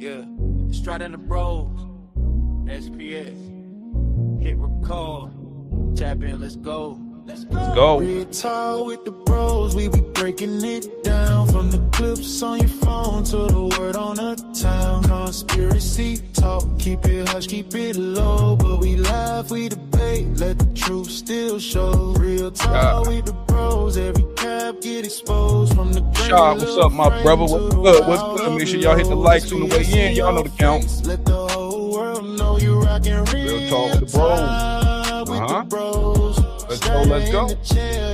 Yeah, Strut and the Bros, SPS, hit record, tap in, let's go. Let's go. Real talk with the bros, we be breaking it down. From the clips on your phone to the word on the town. Conspiracy talk, keep it hush, keep it low. But we laugh, we debate, let the truth still show. Real talk with the bros, every cap get exposed. From the Shaw, what's up, my brother? What's good? What's good? Make sure y'all hit the likes on the way in. Y'all know the count. Let the whole world know you rockin' Real talk with the bros. Let's go, let's go.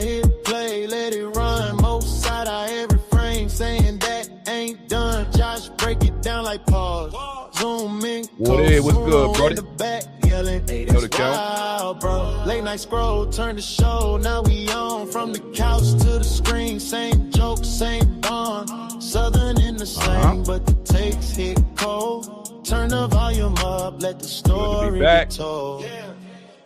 Hit play, let it run. Most side of every frame saying that ain't done. Josh, break it down like pause. Zoom in. What is? What's good, brother? The back yelling, hey, Know the that's count. wild, bro. Late night scroll, turn the show. Now we on from the couch to the screen. Same joke, same bond. Southern in the same, but the takes hit cold. Turn the volume up, let the story be told.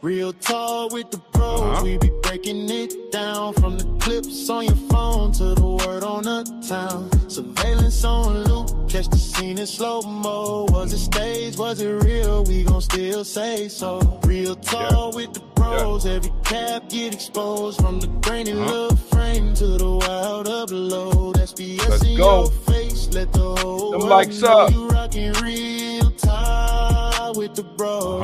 Real talk with the pros, we be breaking it down. From the clips on your phone to the word on the town. Surveillance on loop, catch the scene in slow-mo. Was it staged, was it real? We gon' still say so. Real talk with the pros, every cap get exposed. From the grainy little frame to the wild upload. SPS in your face, let the whole world know you rockin' real talk with the bros.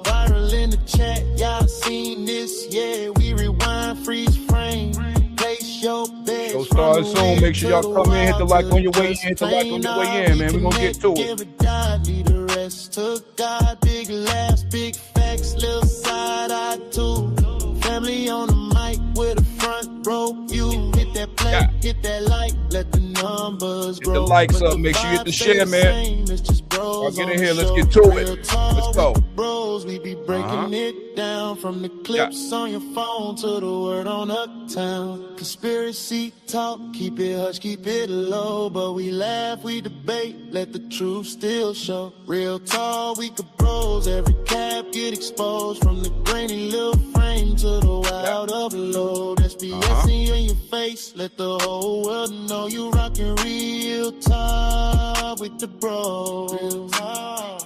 Viral in the chat, y'all seen this, yeah. We rewind, freeze frame, place your bets. So start soon. Make sure y'all come in, hit the like on your way in, hit the like on your way in, man. We gonna get to it. Lead the rest to God, big laughs, big facts, little side eye too. Family on the mic with a front row view. Hit that play, hit that like, let the numbers grow. Hit the likes up, make sure you hit the share, man. I'll get in here, let's get to it. Let's go. Bros, we be breaking it down. From the clips on your phone to the word on uptown. Conspiracy talk, keep it hush, keep it low. But we laugh, we debate, let the truth still show. Real talk, we could bros, every cap get exposed. From the grainy little frame to the wild upload. SPS in your face, let the whole world know you rockin' real talk with the bros. Real talk,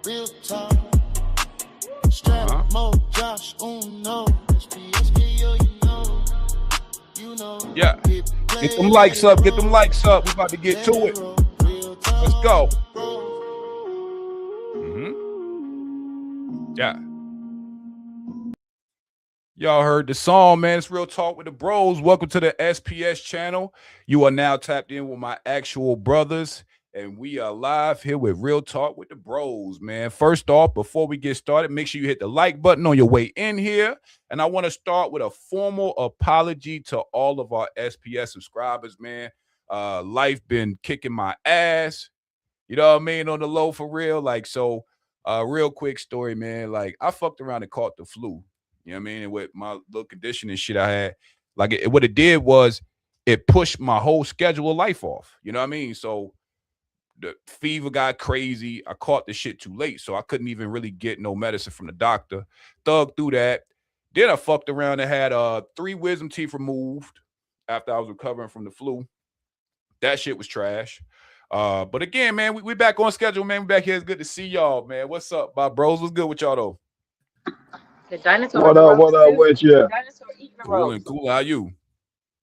real talk. Strap, Mo, Josh, Uno. SPS, you know. Yeah. Get them likes up, get them likes up. We about to get to it. Let's go. Yeah. Y'all heard the song, man. It's Real Talk with the Bros. Welcome to the SPS channel. You are now tapped in with my actual brothers, and we are live here with Real Talk with the Bros, man. First off, before we get started, make sure you hit the like button on your way in here. And I want to start with a formal apology to all of our SPS subscribers, man. Life been kicking my ass. You know what I mean? On the low for real. Like, so, real quick story, man. Like, I fucked around and caught the flu. You know what I mean? And with my little condition and shit I had, like what it did was it pushed my whole schedule of life off. You know what I mean? So the fever got crazy. I caught the shit too late. So I couldn't even really get no medicine from the doctor. Thug through that. Then I fucked around and had 3 wisdom teeth removed after I was recovering from the flu. That shit was trash. But again, man, we back on schedule, man. We back here. It's good to see y'all, man. What's up, my bros? What's good with y'all though? The dinosaur. What up with you? Cool and cool. How you?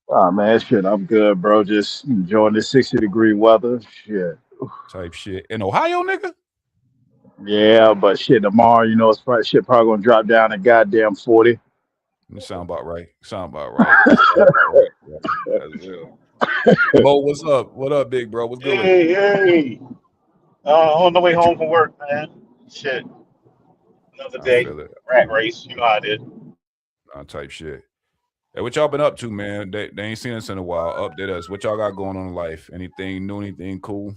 Oh man, shit, I'm good, bro. Just enjoying this 60-degree weather. Shit. Type shit. In Ohio, nigga? Yeah, but shit, tomorrow, you know, it's probably, shit probably gonna drop down to goddamn 40. You sound about right. Sound about right. That's real. Mo, what's up? What up, big bro? What's good? Hey. On the way home from work, man. Shit. Another day. Rat race. You know how I did. Type shit. Hey, what y'all been up to, man? They ain't seen us in a while. Update us. What y'all got going on in life? Anything new? Anything cool?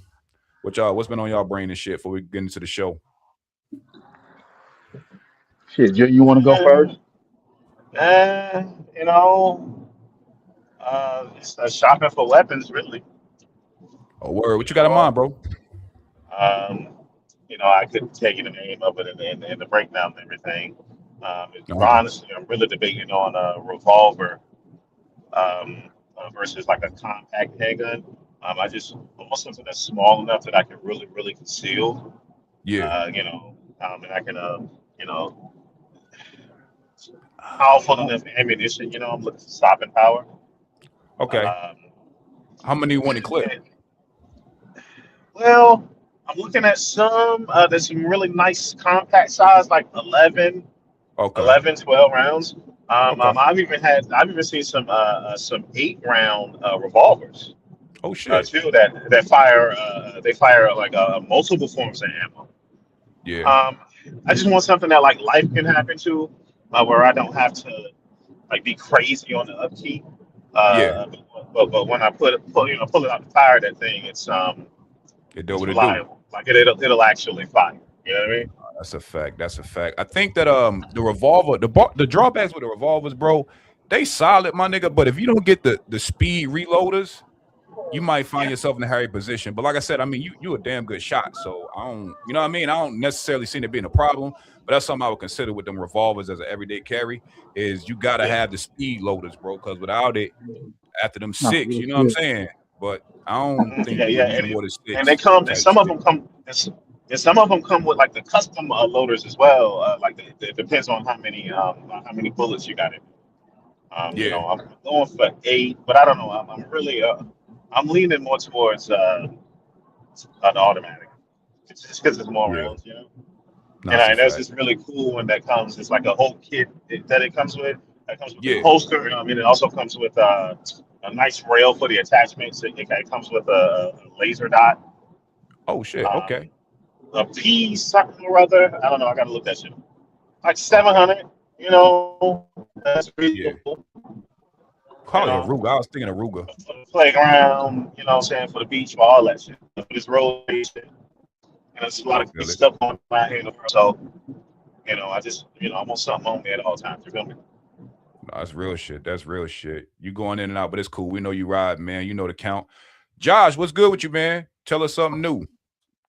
What's been on y'all brain and shit before we get into the show? Shit, you want to go first? You know, shopping for weapons, really. Oh, word. What you got in mind, bro? You know, I couldn't tell you the name of it and the breakdown and everything. Honestly, I'm really debating on a revolver versus like a compact handgun. I just want something that's small enough that I can really conceal. Yeah. And I can powerful enough ammunition. I'm looking for stopping power. Okay. Um, How many you want to clip? and, well, I'm looking at some. There's some really nice compact size, like 11, Okay. 11, 12 rounds. Okay. I've even seen some 8-round revolvers. Oh shit. Too that fire. They fire like multiple forms of ammo. Yeah. I just want something that like life can happen to, where I don't have to like be crazy on the upkeep. Yeah. But when I pull it out the fire, that thing, it's It do it's what it do. reliable. Like it'll actually fire. You know what I mean? That's a fact. That's a fact. I think that the revolver, the drawbacks with the revolvers, bro, they solid, my nigga. But if you don't get the speed reloaders, you might find yourself in a hairy position. But like I said, I mean, you a damn good shot. So I don't, you know what I mean? I don't necessarily see it being a problem, but that's something I would consider with them revolvers as an everyday carry, is you gotta have the speed loaders, bro. Because without it, after them 6, you know what I'm saying? But I don't think you would need more than 6. And they come, and some of them come, and some of them come with like the custom loaders as well. It depends on how many bullets you got in. I'm going for 8, but I don't know. I'm really I'm leaning more towards an automatic. It's just because it's more rounds, And there's this really cool one that comes. It's like a whole kit that it comes with. That comes with a holster. You know what I mean? It also comes with a nice rail for the attachments. It comes with a laser dot. Oh shit! Okay. A P something or other. I don't know. I gotta look that shit up. Like 700. That's reasonable. Call it a Ruger. I was thinking a Ruger. For the playground, you know what I'm saying, for the beach, for all that shit. For this road shit. And there's a lot of good stuff going on here in the world. So, I just, I want something on me at all times. You feel me? No, that's real shit. That's real shit. You going in and out, but it's cool. We know you ride, man. You know the count. Josh, what's good with you, man? Tell us something new.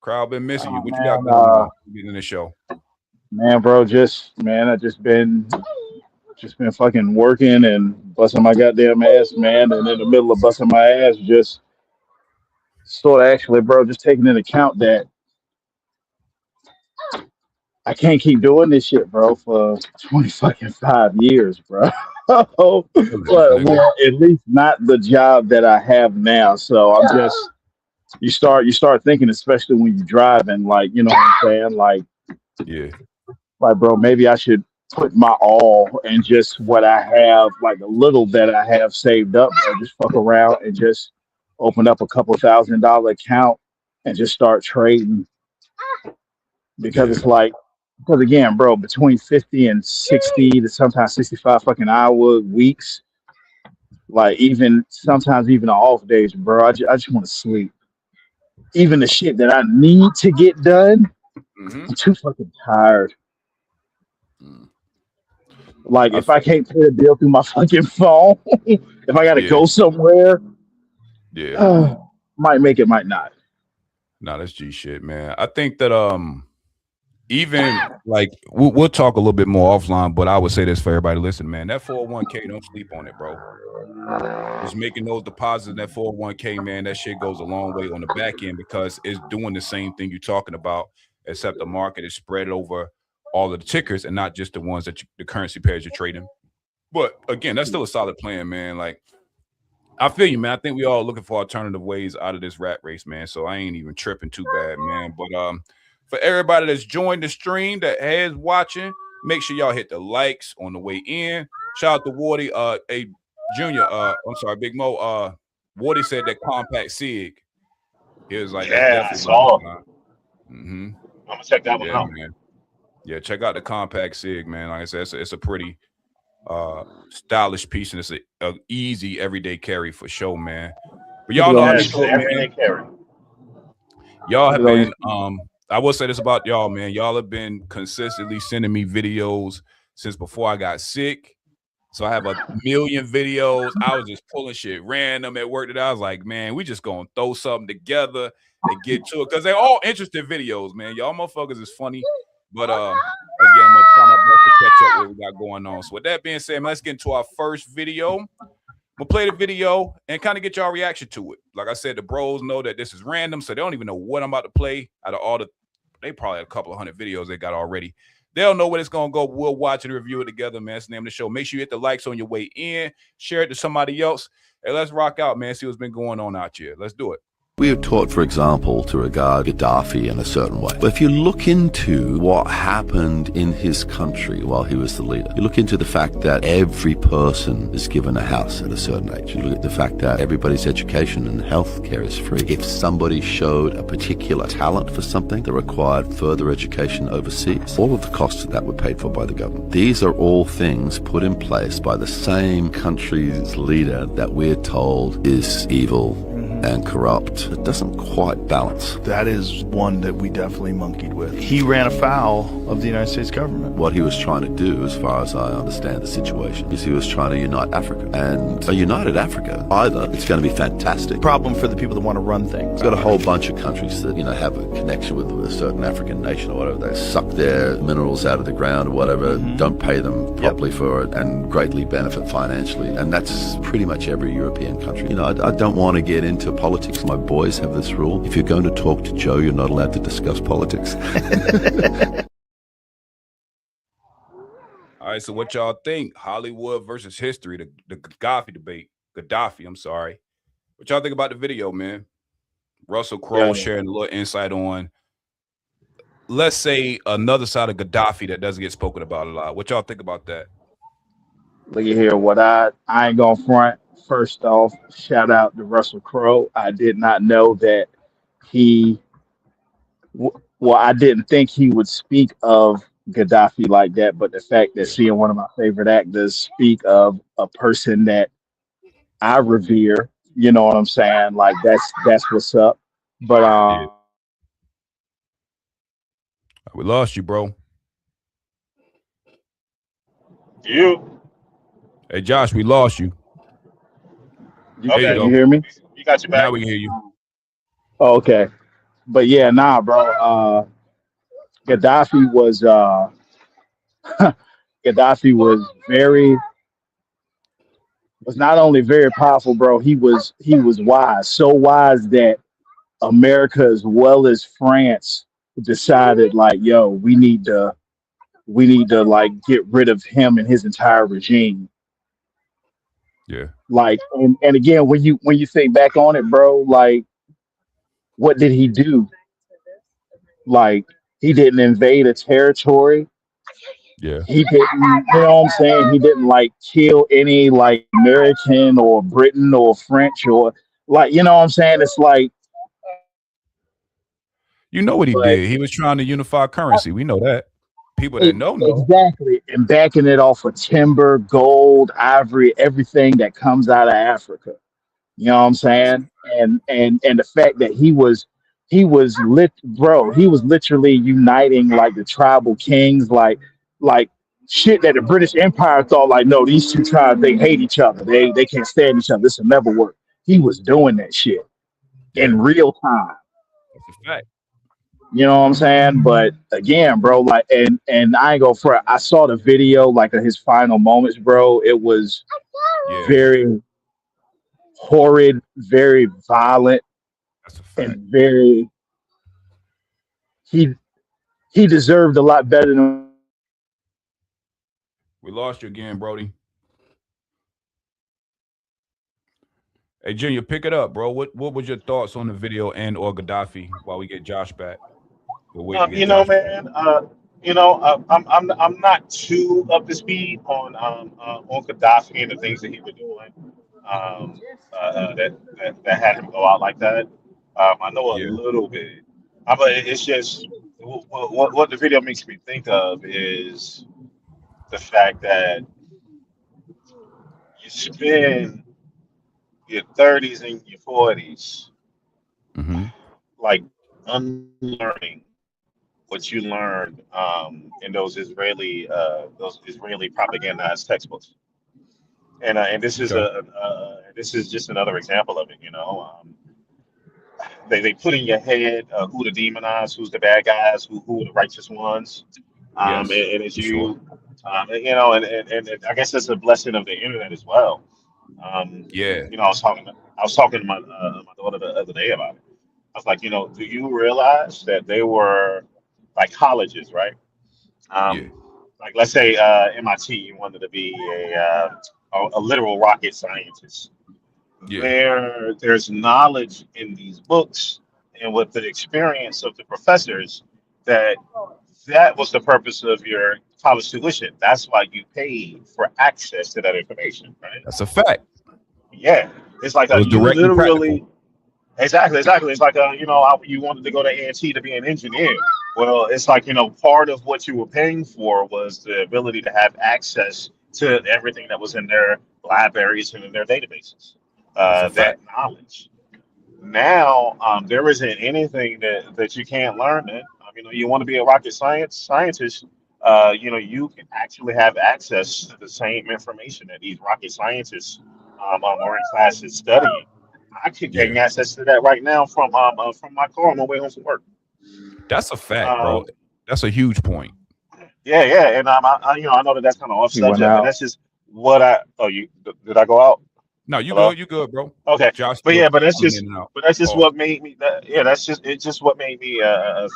Crowd been missing you. What you got going on in the show? Man, bro, I just been fucking working and busting my goddamn ass, man. And in the middle of busting my ass, just sort of actually, bro, just taking into account that I can't keep doing this shit, bro, for 5 years, bro. Well, at least not the job that I have now. So I'm just, you start thinking, especially when you're driving, like, you know what I'm saying? Like, yeah. Like, bro, maybe I should put my all and just what I have, like a little that I have saved up, bro, just fuck around and just open up a couple $1,000 account and just start trading. Because it's like, because again, bro, between 50 and 60 to sometimes 65 fucking hour weeks, like sometimes even on off days, bro, I just want to sleep. Even the shit that I need to get done, I'm too fucking tired. Like, if I can't pay a bill through my fucking phone, if I gotta go somewhere, might make it, might not. Nah, that's G shit, man. I think that even like we'll talk a little bit more offline, but I would say this for everybody listening, man. That 401k, don't sleep on it, bro. Just making those deposits in that 401k, man, that shit goes a long way on the back end because it's doing the same thing you're talking about, except the market is spread over all of the tickers and not just the ones that the currency pairs you're trading. But again, that's still a solid plan, man. Like, I feel you, man. I think we all looking for alternative ways out of this rat race, man. So I ain't even tripping too bad, man. But for everybody that's joined the stream, that has watching, make sure y'all hit the likes on the way in. Shout out to Wardy, Junior. I'm sorry, Big Mo. Wardy said that compact SIG. He was like, I saw. I'm gonna check that one out, man. Yeah, check out the compact SIG, man. Like I said, it's a pretty stylish piece, and it's a easy everyday carry for sure, man. But y'all know how this goes, man. Y'all have been I will say this about y'all, man. Y'all have been consistently sending me videos since before I got sick. So I have a million videos. I was just pulling shit random at work that I was like, man, we just gonna throw something together and get to it. Because they're all interesting videos, man. Y'all motherfuckers is funny. But again, I'm gonna try my best to catch up what we got going on. So with that being said, man, let's get into our first video. gonna play the video and kind of get y'all reaction to it. Like I said, the bros know that this is random, so they don't even know what I'm about to play. Out of all they probably have a couple of 100 videos they got already. They'll know when it's gonna go. We'll watch and review it together, man. It's the name of the show. Make sure you hit the likes on your way in, share it to somebody else. Hey, let's rock out, man. See what's been going on out here. Let's do it. We are taught, for example, to regard Gaddafi in a certain way. But if you look into what happened in his country while he was the leader, you look into the fact that every person is given a house at a certain age. You look at the fact that everybody's education and health care is free. If somebody showed a particular talent for something that required further education overseas, all of the costs of that were paid for by the government. These are all things put in place by the same country's leader that we're told is evil and corrupt. It doesn't quite balance. That is one that we definitely monkeyed with. He ran afoul of the United States government. What he was trying to do, as far as I understand the situation, is he was trying to unite Africa. And a united Africa, either it's going to be fantastic. Problem for the people that want to run things. It's got a whole bunch of countries that, have a connection with a certain African nation or whatever. They suck their minerals out of the ground or whatever, don't pay them properly for it, and greatly benefit financially. And that's pretty much every European country. I don't want to get into politics. My boys have this rule. If you're going to talk to Joe, you're not allowed to discuss politics. All right, so what y'all think? Hollywood versus history, the Gaddafi debate. Gaddafi, I'm sorry. What y'all think about the video, man? Russell Crowe sharing a little insight on, let's say, another side of Gaddafi that doesn't get spoken about a lot. What y'all think about that? Look at here. What I ain't gonna front. First off, shout out to Russell Crowe. I did not know that I didn't think he would speak of Gaddafi like that, but the fact that seeing one of my favorite actors speak of a person that I revere, you know what I'm saying? Like that's what's up. But we lost you, bro. You. Hey, Josh, we lost you. You hear me? You got your back. Now we can hear you. Oh, okay. But yeah, nah, bro. Gaddafi was was not only very powerful, bro. He was wise, so wise that America as well as France decided, like, yo, we need to like get rid of him and his entire regime. Yeah. Like, and again, when you think back on it, bro, like, what did he do? Like, he didn't invade a territory. Yeah. He didn't, you know what I'm saying? He didn't like kill any like American or Britain or French or like, you know what I'm saying? It's like, you know what he did? He was trying to unify currency. We know that. People that know. Exactly. And backing it off of timber, gold, ivory, everything that comes out of Africa. You know what I'm saying? And the fact that he was literally uniting like the tribal kings, like shit that the British Empire thought like, no, these two tribes, they hate each other. They can't stand each other. This will never work. He was doing that shit in real time. That's a fact. You know what I'm saying? But again, bro, like, and I ain't go for it. I saw the video, like, of his final moments, bro. It was very horrid, very violent, that's a fact. and very. He deserved a lot better than. We lost you again, Brody. Hey, Junior, pick it up, bro. What was your thoughts on the video and or Gaddafi while we get Josh back? Man, I'm not too up to speed on Gaddafi and the things that he was doing that had him go out like that. I know a little bit, but it's just what the video makes me think of is the fact that you spend your 30s and your 40s like unlearning what you learned in those Israeli propagandized textbooks, and this is this is just another example of it. You know, they put in your head who to demonize, who's the bad guys, who are the righteous ones, and it's you, you know, and I guess that's a blessing of the internet as well. Yeah. You know, I was talking to my daughter the other day about it. I was like, you know, do you realize that they were like colleges, right? Yeah. Like let's say MIT wanted to be a literal rocket scientist. Yeah. There's knowledge in these books and with the experience of the professors that that was the purpose of your college tuition. That's why you paid for access to that information, right? That's a fact. Yeah, it's like It was you direct and practical. literally exactly. It's like you wanted to go to A&T to be an engineer. Well, it's like part of what you were paying for was the ability to have access to everything that was in their libraries and in their databases. That's a That fact. knowledge. Now, there isn't anything that you can't learn. It. You want to be a rocket scientist. You can actually have access to the same information that these rocket scientists are in classes studying. I could Yeah. gain access to that right now from my car on my way home from work. That's a fact, bro. Um, That's a huge point. yeah, and I know that that's kind of off He went subject, but out. that's just what I. Oh, you did I go out? No, you Hello? good. You good, bro. Okay, Josh but still yeah, but that's coming just in and out. but that's just Pause. what made me yeah, it's just what made me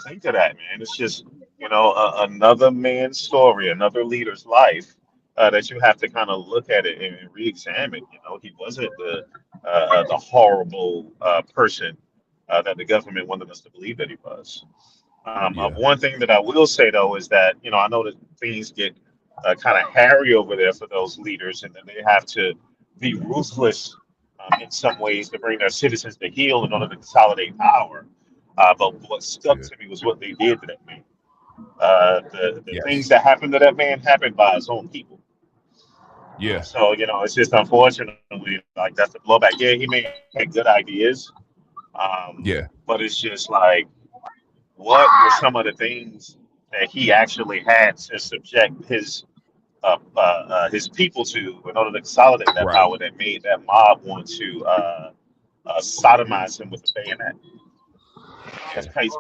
think of that, man. It's just another man's story, another leader's life, that you have to kind of look at it and re-examine. He wasn't the horrible person that the government wanted us to believe that he was. Yeah. One thing that I will say though is that I know that things get kind of hairy over there for those leaders, and then they have to be ruthless in some ways to bring their citizens to heel in order to consolidate power. But what stuck Yeah. to me was what they did to that man. The things Yes. that happened to that man happened by his own people. Yeah. So it's just unfortunately like that's the blowback. Yeah, he may have good ideas, Yeah. but it's just like what were some of the things that he actually had to subject his people to in order to consolidate that Right. power that made that mob want to sodomize him with a bayonet. That's Yeah. crazy.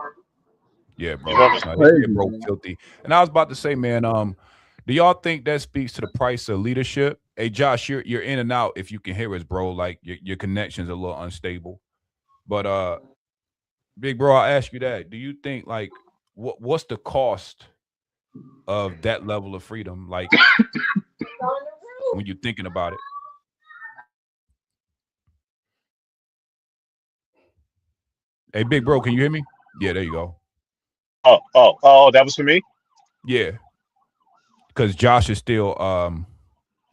Yeah, You bro. feel me? No, they Crazy, did broke man. filthy. And I was about to say, man, do y'all think that speaks to the price of leadership? Hey, Josh, you're in and out if you can hear us, bro. Like your connection's a little unstable. But big bro, I'll ask you that. Do you think like what's the cost of that level of freedom? Like when you're thinking about it. Hey, big bro, can you hear me? Yeah, there you go. Oh, that was for me. Yeah. Because Josh is still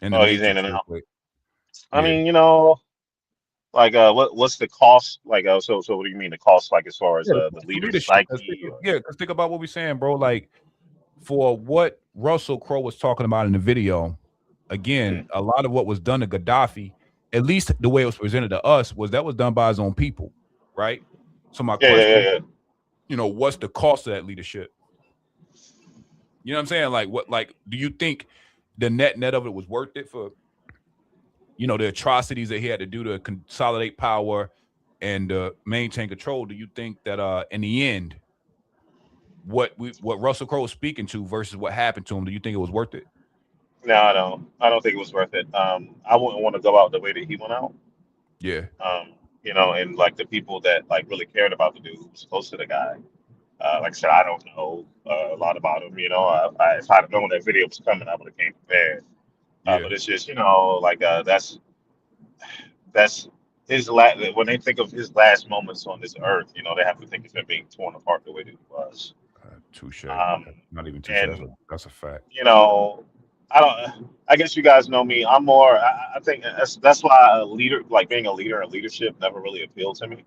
in the Oh, he's in matrix and real out. quick. I Yeah. mean, like what's the cost? Like, so what do you mean the cost? Like, as far as Yeah, the the leader's leadership. psyche? Or, Because think about what we're saying, bro. Like for what Russell Crowe was talking about in the video, again, mm, a lot of what was done to Gaddafi, at least the way it was presented to us, was that was done by his own people, right? So my question, yeah. what's the cost of that leadership? You know what I'm saying? Like what like do you think the net of it was worth it for the atrocities that he had to do to consolidate power and maintain control? Do you think that in the end what Russell Crowe was speaking to versus what happened to him, do you think it was worth it? No, I don't. I don't think it was worth it. I wouldn't want to go out the way that he went out. Yeah. And like the people that like really cared about the dude who was close to the guy. Like I said, I don't know a lot about him. If I'd have known that video was coming, I would have came prepared. Yeah. But it's just, like that's his last. When they think of his last moments on this earth, they have to think of him being torn apart the way that he was. Touche. Um, Not even touche. and That's a fact. I don't. I guess you guys know me. I'm more. I think that's why a leader, like being a leader and leadership, never really appealed to me.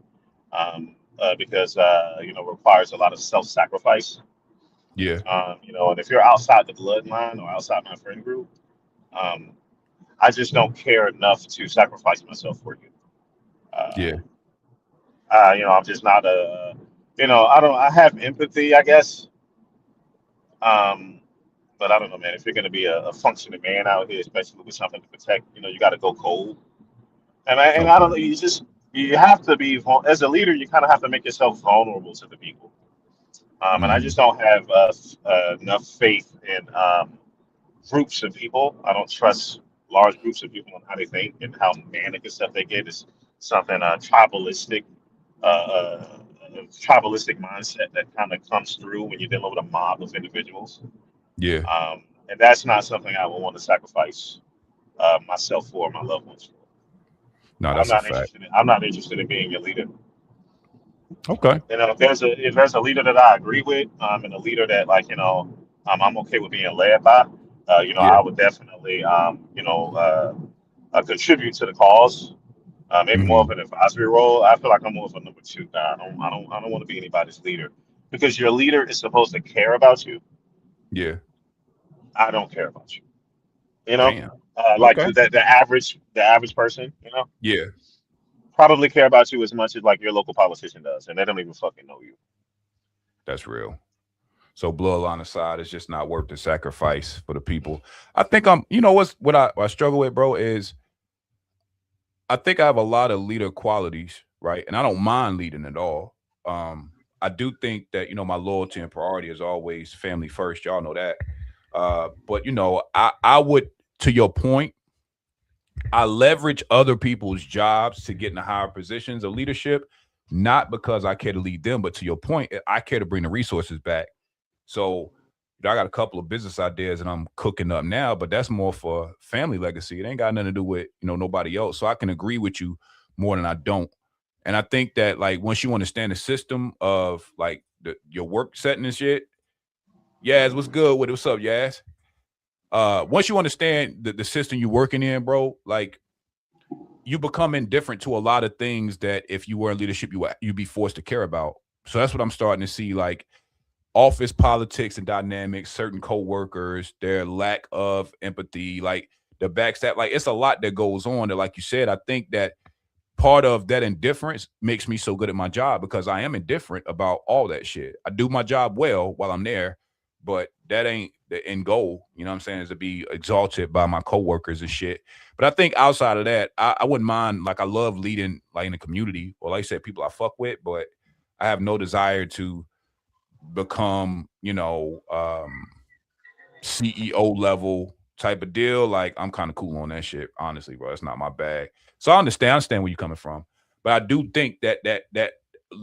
Because requires a lot of self-sacrifice. Yeah. And if you're outside the bloodline or outside my friend group, um, I just don't care enough to sacrifice myself for you. Yeah. I'm just not a. I don't. I have empathy, I guess. Um, but I don't know, man. If you're going to be a functioning man out here, especially with something to protect, you got to go cold. And I don't Okay. know. You have to be as a leader. You kind of have to make yourself vulnerable to the people. And I Hmm. just don't have enough faith in groups of people. I don't trust large groups of people and how they think and how manic and stuff they get is something tribalistic mindset that kind of comes through when you're dealing with a mob of individuals. Yeah. And that's not something I would want to sacrifice myself for, or my loved ones for. No, that's a fact. I'm not interested in being your leader. Okay. You know, if there's a leader that I agree with, and a leader that I'm okay with being led by, I would definitely contribute to the cause. Maybe more of an advisory role. I feel like I'm more of a number two guy. I don't want to be anybody's leader, because your leader is supposed to care about you. Yeah. I don't care about you. You know, Damn. like the average person, you know. Yeah. Probably care about you as much as like your local politician does, and they don't even fucking know you. That's real. So bloodline aside, it's just not worth the sacrifice for the people. I think what I struggle with, bro, is I think I have a lot of leader qualities, right? And I don't mind leading at all. I do think that, my loyalty and priority is always family first. Y'all know that. But I would, to your point, I leverage other people's jobs to get into higher positions of leadership, not because I care to lead them, but to your point, I care to bring the resources back. So I got a couple of business ideas that I'm cooking up now, but that's more for family legacy. It ain't got nothing to do with, nobody else. So I can agree with you more than I don't. And I think that like, once you understand the system of like your work setting and shit, Yaz, what's good with it? What's up, Yaz? Once you understand the system you're working in, bro, like you become indifferent to a lot of things that if you were in leadership, you'd be forced to care about. So that's what I'm starting to see, like office politics and dynamics, certain coworkers, their lack of empathy, like the backstab, like it's a lot that goes on that, like you said, I think that part of that indifference makes me so good at my job, because I am indifferent about all that shit. I do my job well while I'm there, but that ain't the end goal, you know what I'm saying, is to be exalted by my coworkers and shit. But I think outside of that, I wouldn't mind, like I love leading like in the community, or like I said, people I fuck with, but I have no desire to become, CEO level type of deal. Like I'm kind of cool on that shit, honestly, bro. It's not my bag. So I understand where you're coming from. But I do think that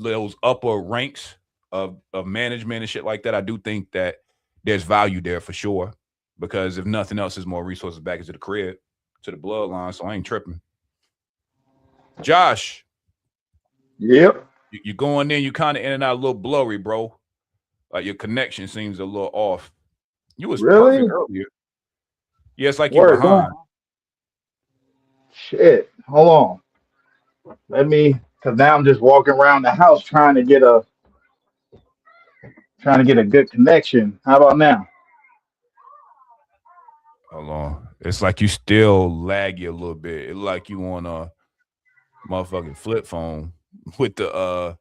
those upper ranks of management and shit like that, I do think that there's value there for sure, because if nothing else, there's more resources back into the crib, to the bloodline. So I ain't tripping. Josh. Yep. You going in, you kind of in and out a little blurry, bro. Like your connection seems a little off. You was really perfect earlier. Yeah, it's like you're behind. Shit. Hold on. Because now I'm just walking around the house trying to get a good connection. How about now? Hold on. It's like you still laggy a little bit. It's like you on a motherfucking flip phone with the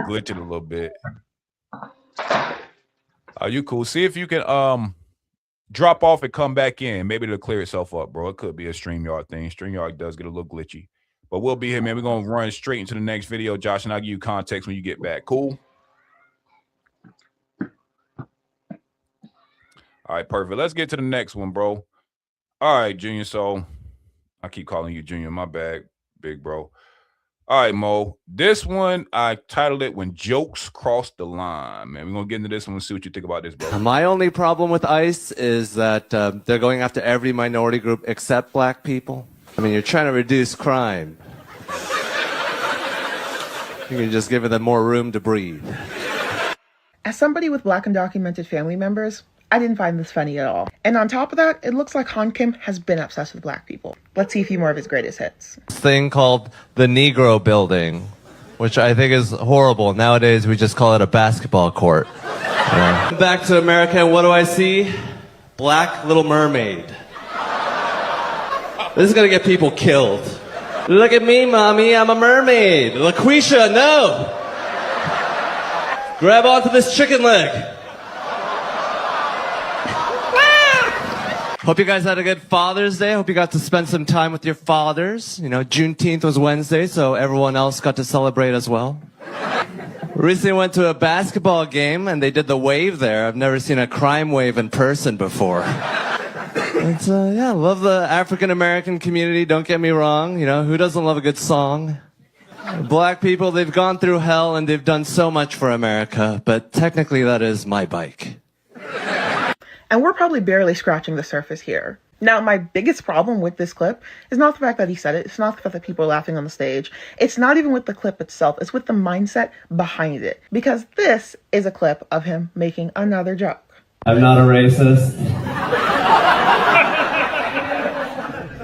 glitching a little bit. Are you cool? See if you can drop off and come back in. Maybe it'll clear itself up, bro. It could be a StreamYard thing. StreamYard does get a little glitchy. But we'll be here, man. We're going to run straight into the next video, Josh, and I'll give you context when you get back. Cool? All right, perfect. Let's get to the next one, bro. All right, Junior. So I keep calling you Junior. My bad, big bro. All right, Mo. This one, I titled it When Jokes Cross the Line. Man, we're going to get into this one and see what you think about this, bro. My only problem with ICE is that they're going after every minority group except black people. I mean, you're trying to reduce crime. You're just giving them more room to breathe. As somebody with black undocumented family members, I didn't find this funny at all. And on top of that, it looks like Han Kim has been obsessed with black people. Let's see a few more of his greatest hits. This thing called the Negro Building, which I think is horrible. Nowadays, we just call it a basketball court. Back to America, and what do I see? Black Little Mermaid. This is gonna get people killed. Look at me, mommy, I'm a mermaid. LaQuisha, no! Grab onto this chicken leg. Hope you guys had a good Father's Day. Hope you got to spend some time with your fathers. You know, Juneteenth was Wednesday, so everyone else got to celebrate as well. Recently went to a basketball game, and they did the wave there. I've never seen a crime wave in person before. Yeah, love the African American community. Don't get me wrong. You know, who doesn't love a good song? Black people, they've gone through hell and they've done so much for America, but technically that is my bike. And we're probably barely scratching the surface here. Now, my biggest problem with this clip is not the fact that he said it. It's not the fact that people are laughing on the stage. It's not even with the clip itself. It's with the mindset behind it. Because this is a clip of him making another joke. I'm not a racist.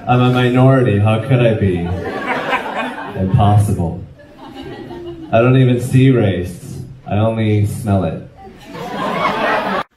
I'm a minority. How could I be? Impossible. I don't even see race. I only smell it.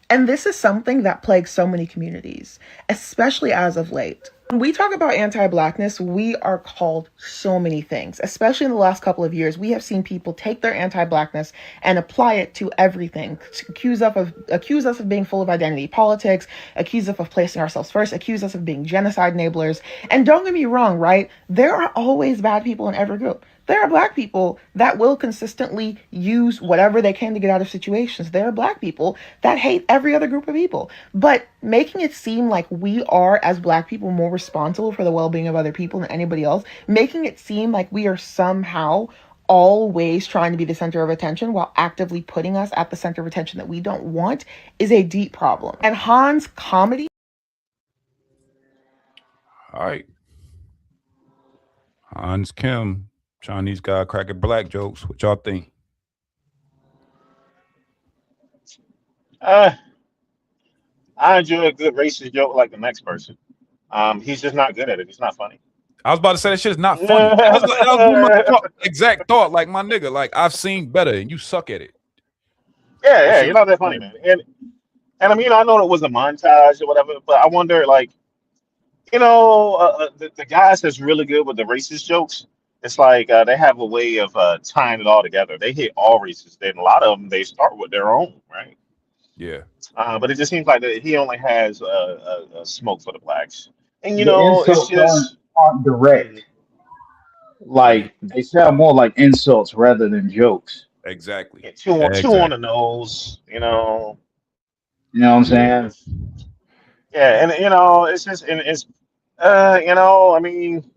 And this is something that plagues so many communities, especially as of late. When we talk about anti-Blackness, we are called so many things. Especially in the last couple of years, we have seen people take their anti-Blackness and apply it to everything. Accuse us of being full of identity politics, accuse us of placing ourselves first, accuse us of being genocide enablers. And don't get me wrong, right? There are always bad people in every group. There are Black people that will consistently use whatever they can to get out of situations. There are Black people that hate every other group of people. But making it seem like we are, as Black people, more responsible for the well-being of other people than anybody else, making it seem like we are somehow always trying to be the center of attention while actively putting us at the center of attention that we don't want is a deep problem. And Han's comedy... All right. Hans Kim, Chinese guy cracking black jokes. What y'all think? I enjoy a good racist joke like the next person. He's just not good at it. It's not funny. I was about to say that shit is not funny. That was my exact thought. Like, my nigga, like, I've seen better and you suck at it. Yeah, you're not that funny, man. And I mean, I know it was a montage or whatever, but I wonder, like, you know, the guys that's really good with the racist jokes, it's like they have a way of tying it all together. They hit all races. Then a lot of them, they start with their own, right? Yeah. But it just seems like that he only has a smoke for the blacks. And, you know, it's just... aren't direct. Like, they sound more like insults rather than jokes. Exactly. Yeah, two on the nose, you know. You know what I'm saying? Yeah, and you know, it's just, and it's, you know, I mean,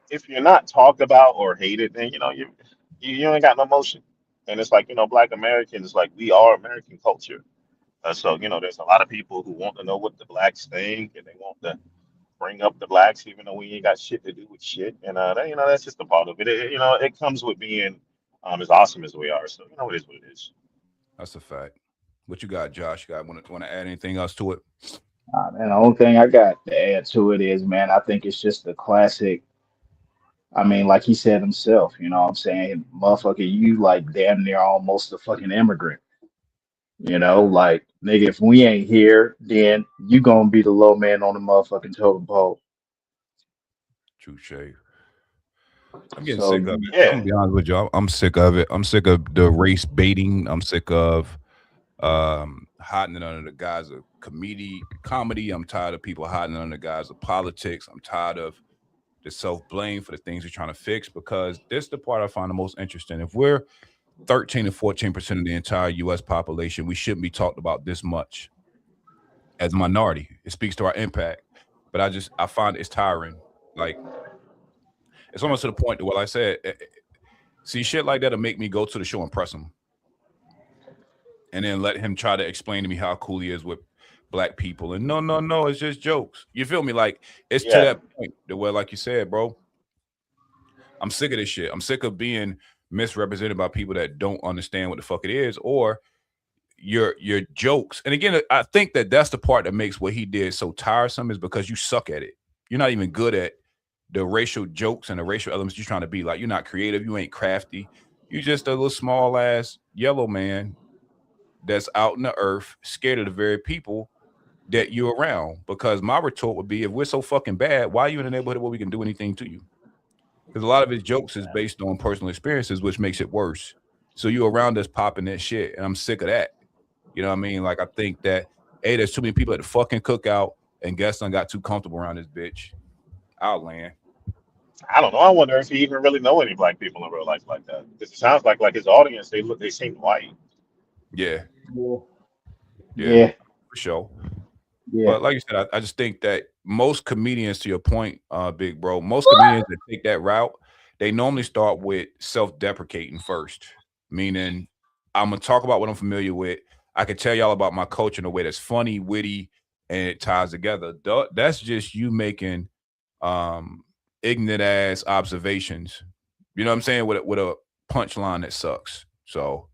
if you're not talked about or hated, then you know you ain't got no motion. And it's like, you know, Black Americans, like, we are American culture. So you know, there's a lot of people who want to know what the blacks think, and they want to bring up the blacks, even though we ain't got shit to do with shit. And that, you know, that's just a part of it. You know, it comes with being as awesome as we are. So you know, it is what it is. That's a fact. What you got, Josh? You got want to add anything else to it? And the only thing I got to add to it is, man, I think it's just the classic. I mean, like he said himself, you know what I'm saying? Motherfucker, you like damn near almost a fucking immigrant. You know, like, nigga, if we ain't here, then you gonna be the low man on the motherfucking totem pole. Touche. I'm getting sick of it. I'm gonna be honest with you. I'm sick of it. I'm sick of the race baiting. I'm sick of hiding it under the guise of comedy. I'm tired of people hiding it under the guise of politics. I'm tired of the self-blame for the things we're trying to fix, because this is the part I find the most interesting. If we're 13 to 14% of the entire U.S. population, we shouldn't be talked about this much as a minority. It speaks to our impact, but I find it's tiring. Like, it's almost to the point that, well, I said, see, shit like that'll make me go to the show and press him, and then let him try to explain to me how cool he is with Black people. And no, it's just jokes. You feel me? Like, it's to that point that, where, like you said, bro, I'm sick of this shit. I'm sick of being misrepresented by people that don't understand what the fuck it is, or your jokes. And again, I think that's the part that makes what he did so tiresome, is because you suck at it. You're not even good at the racial jokes and the racial elements you're trying to be. Like, you're not creative, you ain't crafty, you just a little small ass yellow man that's out in the earth, scared of the very people that you're around. Because my retort would be, if we're so fucking bad, why are you in the neighborhood where we can do anything to you? Because a lot of his jokes is based on personal experiences, which makes it worse. So you around us popping that shit, and I'm sick of that. You know what I mean? Like, I think that, hey, there's too many people at the fucking cookout, and guests done got too comfortable around this bitch. I'll land. I don't know. I wonder if he even really know any Black people in real life like that. Because it sounds like his audience, they seem white. Yeah. Yeah. For sure. Yeah. But like you said, I just think that most comedians, to your point, big bro, most comedians that take that route, they normally start with self-deprecating first, meaning I'm gonna talk about what I'm familiar with. I can tell y'all about my culture in a way that's funny, witty, and it ties together. That's just you making ignorant ass observations. You know what I'm saying? With a punchline that sucks. So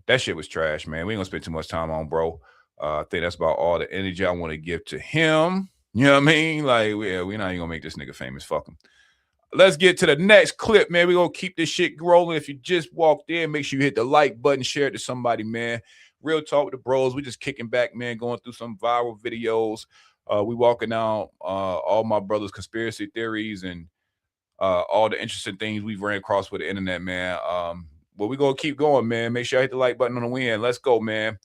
that shit was trash, man. We ain't gonna spend too much time on, bro. I think that's about all the energy I want to give to him. You know what I mean? Like, we're not even gonna make this nigga famous. Fuck him. Let's get to the next clip, man. We're gonna keep this shit rolling. If you just walked in, make sure you hit the like button, share it to somebody, man. Real talk with the bros. We just kicking back, man, going through some viral videos. We walking out all my brothers' conspiracy theories and all the interesting things we've ran across with the internet, man. But we're gonna keep going, man. Make sure I hit the like button on the win. Let's go, man.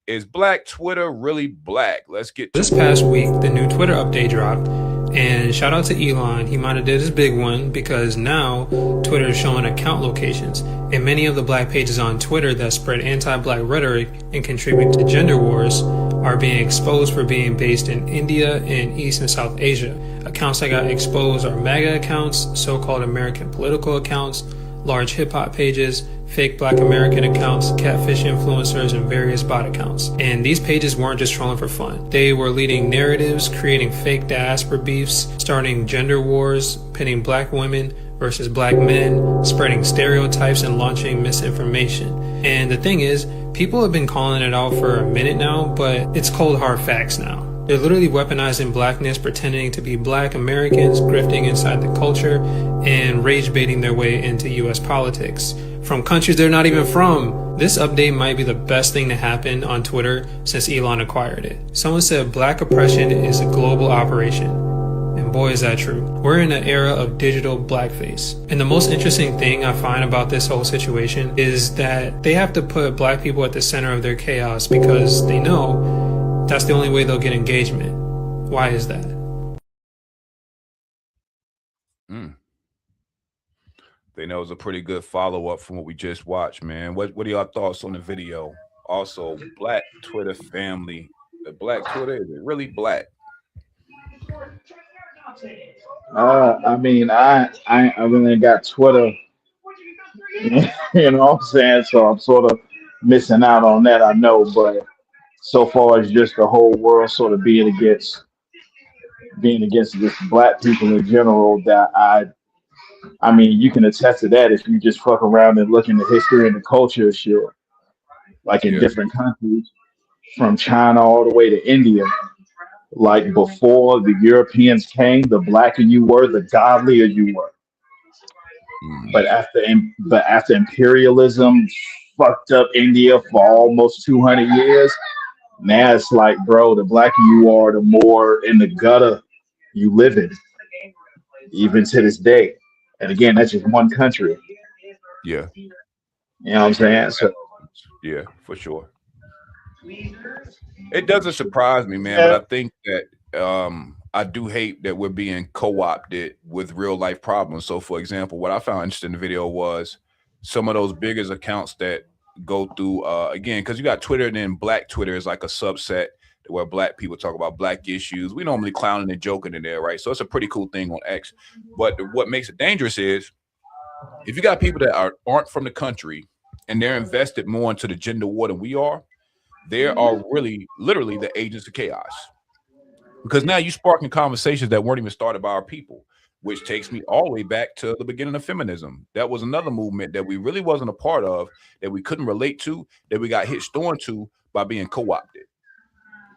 Is Black Twitter really black? Let's get to this past week. The new Twitter update dropped, and shout out to Elon. He might have did his big one because now Twitter is showing account locations, and many of the black pages on Twitter that spread anti-black rhetoric and contribute to gender wars are being exposed for being based in India and East and South Asia. Accounts that got exposed are MAGA accounts, so-called American political accounts, large hip-hop pages, fake black American accounts, catfish influencers, and various bot accounts. And these pages weren't just trolling for fun. They were leading narratives, creating fake diaspora beefs, starting gender wars, pitting black women versus black men, spreading stereotypes, and launching misinformation. And the thing is, people have been calling it out for a minute now, but it's cold hard facts now. They're literally weaponizing blackness, pretending to be black Americans, grifting inside the culture, and rage baiting their way into US politics from countries they're not even from. This update might be the best thing to happen on Twitter since Elon acquired it. Someone said black oppression is a global operation. And boy, is that true. We're in an era of digital blackface. And the most interesting thing I find about this whole situation is that they have to put black people at the center of their chaos because they know that's the only way they'll get engagement. Why is that? They know it's a pretty good follow-up from what we just watched, man. What are y'all thoughts on the video? Also, Black Twitter family. The Black Twitter, is it really black? I mean, I really got Twitter. You know what I'm saying? So I'm sort of missing out on that, I know, but so far as just the whole world sort of being against just black people in general, that I mean, you can attest to that if you just fuck around and look into history and the culture of shit, like in different countries, from China all the way to India. Like before the Europeans came, the blacker you were, the godlier you were. But after imperialism fucked up India for almost 200 years, now it's like, bro, the blacker you are, the more in the gutter you live in, even to this day. And again, that's just one country. Yeah. You know what I'm saying? So, yeah, for sure. It doesn't surprise me, man, but I think that I do hate that we're being co-opted with real life problems. So, for example, what I found interesting in the video was some of those biggest accounts that go through, again, because you got Twitter and then Black Twitter is like a subset where black people talk about black issues. We normally clowning and joking in there, right? So it's a pretty cool thing on X. But what makes it dangerous is if you got people that aren't from the country and they're invested more into the gender war than we are, they are really literally the agents of chaos. Because now you're sparking conversations that weren't even started by our people, which takes me all the way back to the beginning of feminism. That was another movement that we really wasn't a part of, that we couldn't relate to, that we got hitched on to by being co-opted.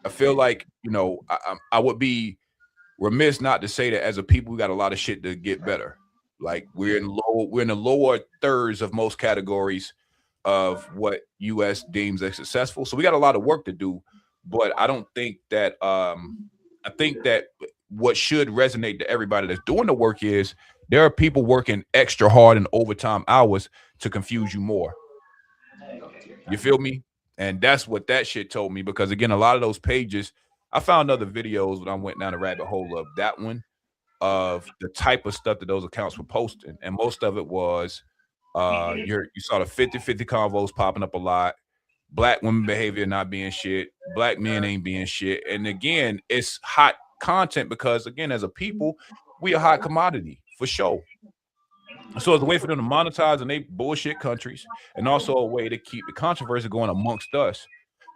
I feel like, you know, I would be remiss not to say that as a people, we got a lot of shit to get better. Like we're in the lower thirds of most categories of what US deems as successful. So we got a lot of work to do, but I don't think that I think that what should resonate to everybody that's doing the work is there are people working extra hard and overtime hours to confuse you more. You feel me? And that's what that shit told me, because again, a lot of those pages, I found other videos when I went down the rabbit hole of that one, of the type of stuff that those accounts were posting. And most of it was you saw the 50-50 convos popping up a lot. black women behavior not being shit, black men ain't being shit. And again, it's hot content because again, as a people, we a hot commodity for sure. So it's a way for them to monetize in they bullshit countries, and also a way to keep the controversy going amongst us.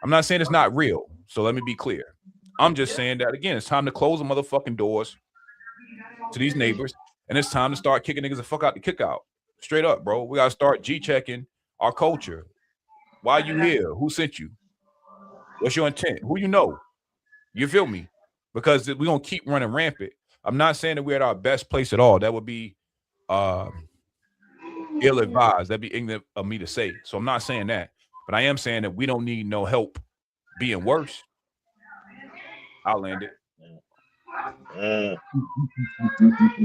I'm not saying it's not real, so let me be clear. I'm just saying that again, it's time to close the motherfucking doors to these neighbors, and it's time to start kicking niggas the fuck out the kick out. Straight up, bro. We gotta start G-checking our culture. Why you here? Who sent you? What's your intent? Who you know? You feel me? Because we're gonna keep running rampant. I'm not saying that we're at our best place at all. That would be ill-advised. That'd be ignorant of me to say. So I'm not saying that. But I am saying that we don't need no help being worse. I'll land it.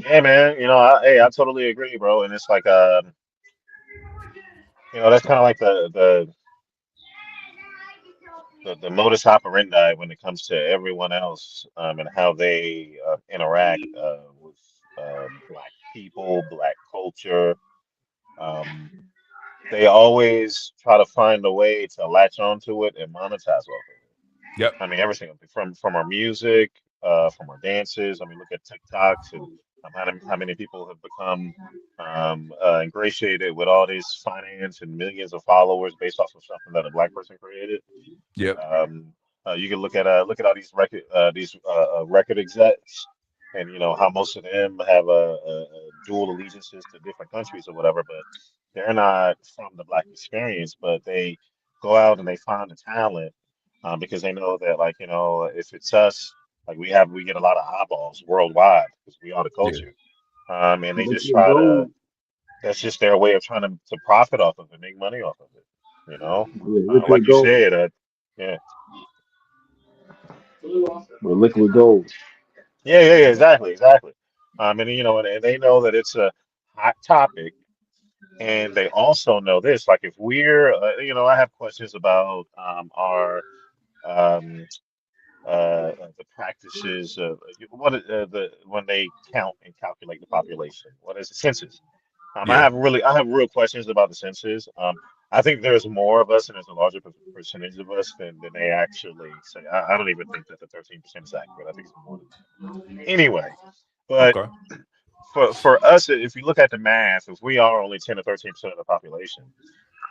Yeah, man. You know, I totally agree, bro. And it's like, you know, that's kind of like the modus operandi when it comes to everyone else, and how they interact with black people, black culture. They always try to find a way to latch onto it and monetize off of it. Yep. I mean, everything from our music, from our dances. I mean, look at TikToks and how many people have become ingratiated with all this finance and millions of followers based off of something that a black person created. Yep. You can look at all these record execs, and you know how most of them have a dual allegiances to different countries or whatever, but they're not from the black experience, but they go out and they find the talent, because they know that, like, you know, if it's us, like we get a lot of eyeballs worldwide because we are the culture. And they just try to, that's just their way of trying to profit off of it, make money off of it, you know. Like you said, yeah. With liquid gold. Yeah, exactly. And you know, and they know that it's a hot topic, and they also know this. Like, if we're, you know, I have questions about our the practices of the when they count and calculate the population. What is the census? I have real questions about the census. I think there's more of us and there's a larger percentage of us than they actually say. I don't even think that the 13% is accurate. I think it's more than that. Anyway, but Okay. for us, if you look at the math, if we are only 10 to 13% of the population,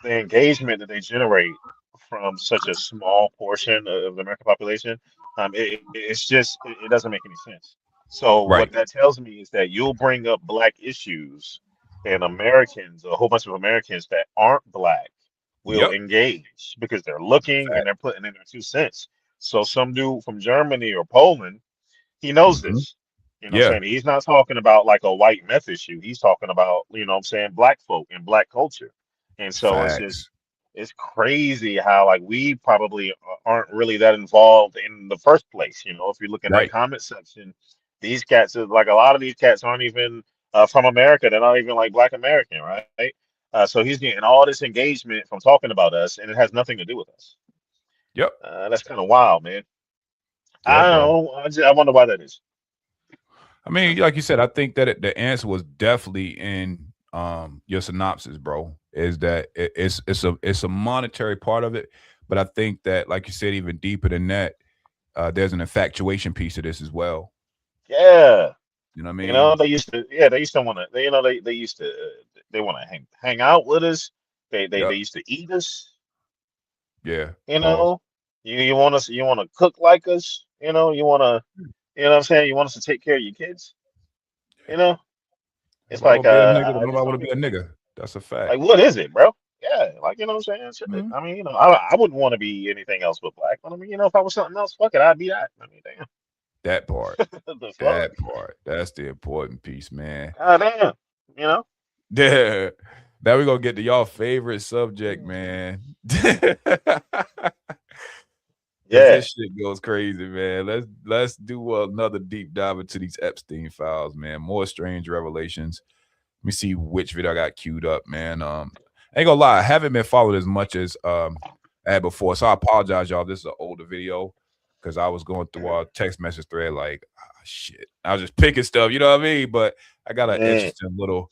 the engagement that they generate from such a small portion of the American population, it doesn't make any sense. So what Right. that tells me is that you'll bring up black issues, and Americans, a whole bunch of Americans that aren't black, will Yep. engage because they're looking and Fact. they're putting in their 2 cents. So some dude from Germany or Poland, he knows Mhm. this. You know what Yeah. I'm saying? He's not talking about like a white meth issue. He's talking about, you know what I'm saying, black folk and black culture. And so Facts. it's crazy how, like, we probably aren't really that involved in the first place. You know, if you look in that Right. comment section, these cats are like, a lot of these cats aren't even from America. They're not even like black American, right? So he's getting all this engagement from talking about us, and it has nothing to do with us. Yep. That's kind of wild, man. Yeah, I bro. don't know. I wonder why that is. I mean, like you said, I think that the answer was definitely in your synopsis, bro. Is that it's a monetary part of it, but I think that, like you said, even deeper than that, there's an infatuation piece of this as well. Yeah. You know what I You know, mean? they used to want to, you know, they used to, they want to hang out with us. They Yep. used to eat us. Yeah. You Pause. know, you want us, you want to cook like us. You know, you want to, you know what I'm saying? You want us to take care of your kids. You know, it's Everybody like, want to be a nigga, but I just nobody want don't to be get a it. nigga. That's a fact. Like, what is it, bro? Yeah, like, you know what I'm saying? Shit. Mhm. I mean, you know, I wouldn't want to be anything else but black. But I mean, you know, if I was something else, fuck it, I'd be that. I mean, damn. That part. The fuck? That part. That's the important piece, man. God damn. You know? Yeah. Now we're gonna get to y'all favorite subject, man. Cause Yeah. this shit goes crazy, man. Let's do another deep dive into these Epstein files, man. More strange revelations. Let me see which video I got queued up, man. I ain't gonna lie, I haven't been followed as much as I had before. So I apologize, y'all. This is an older video because I was going through our text message thread like, shit. I was just picking stuff, you know what I mean? But I got an interesting little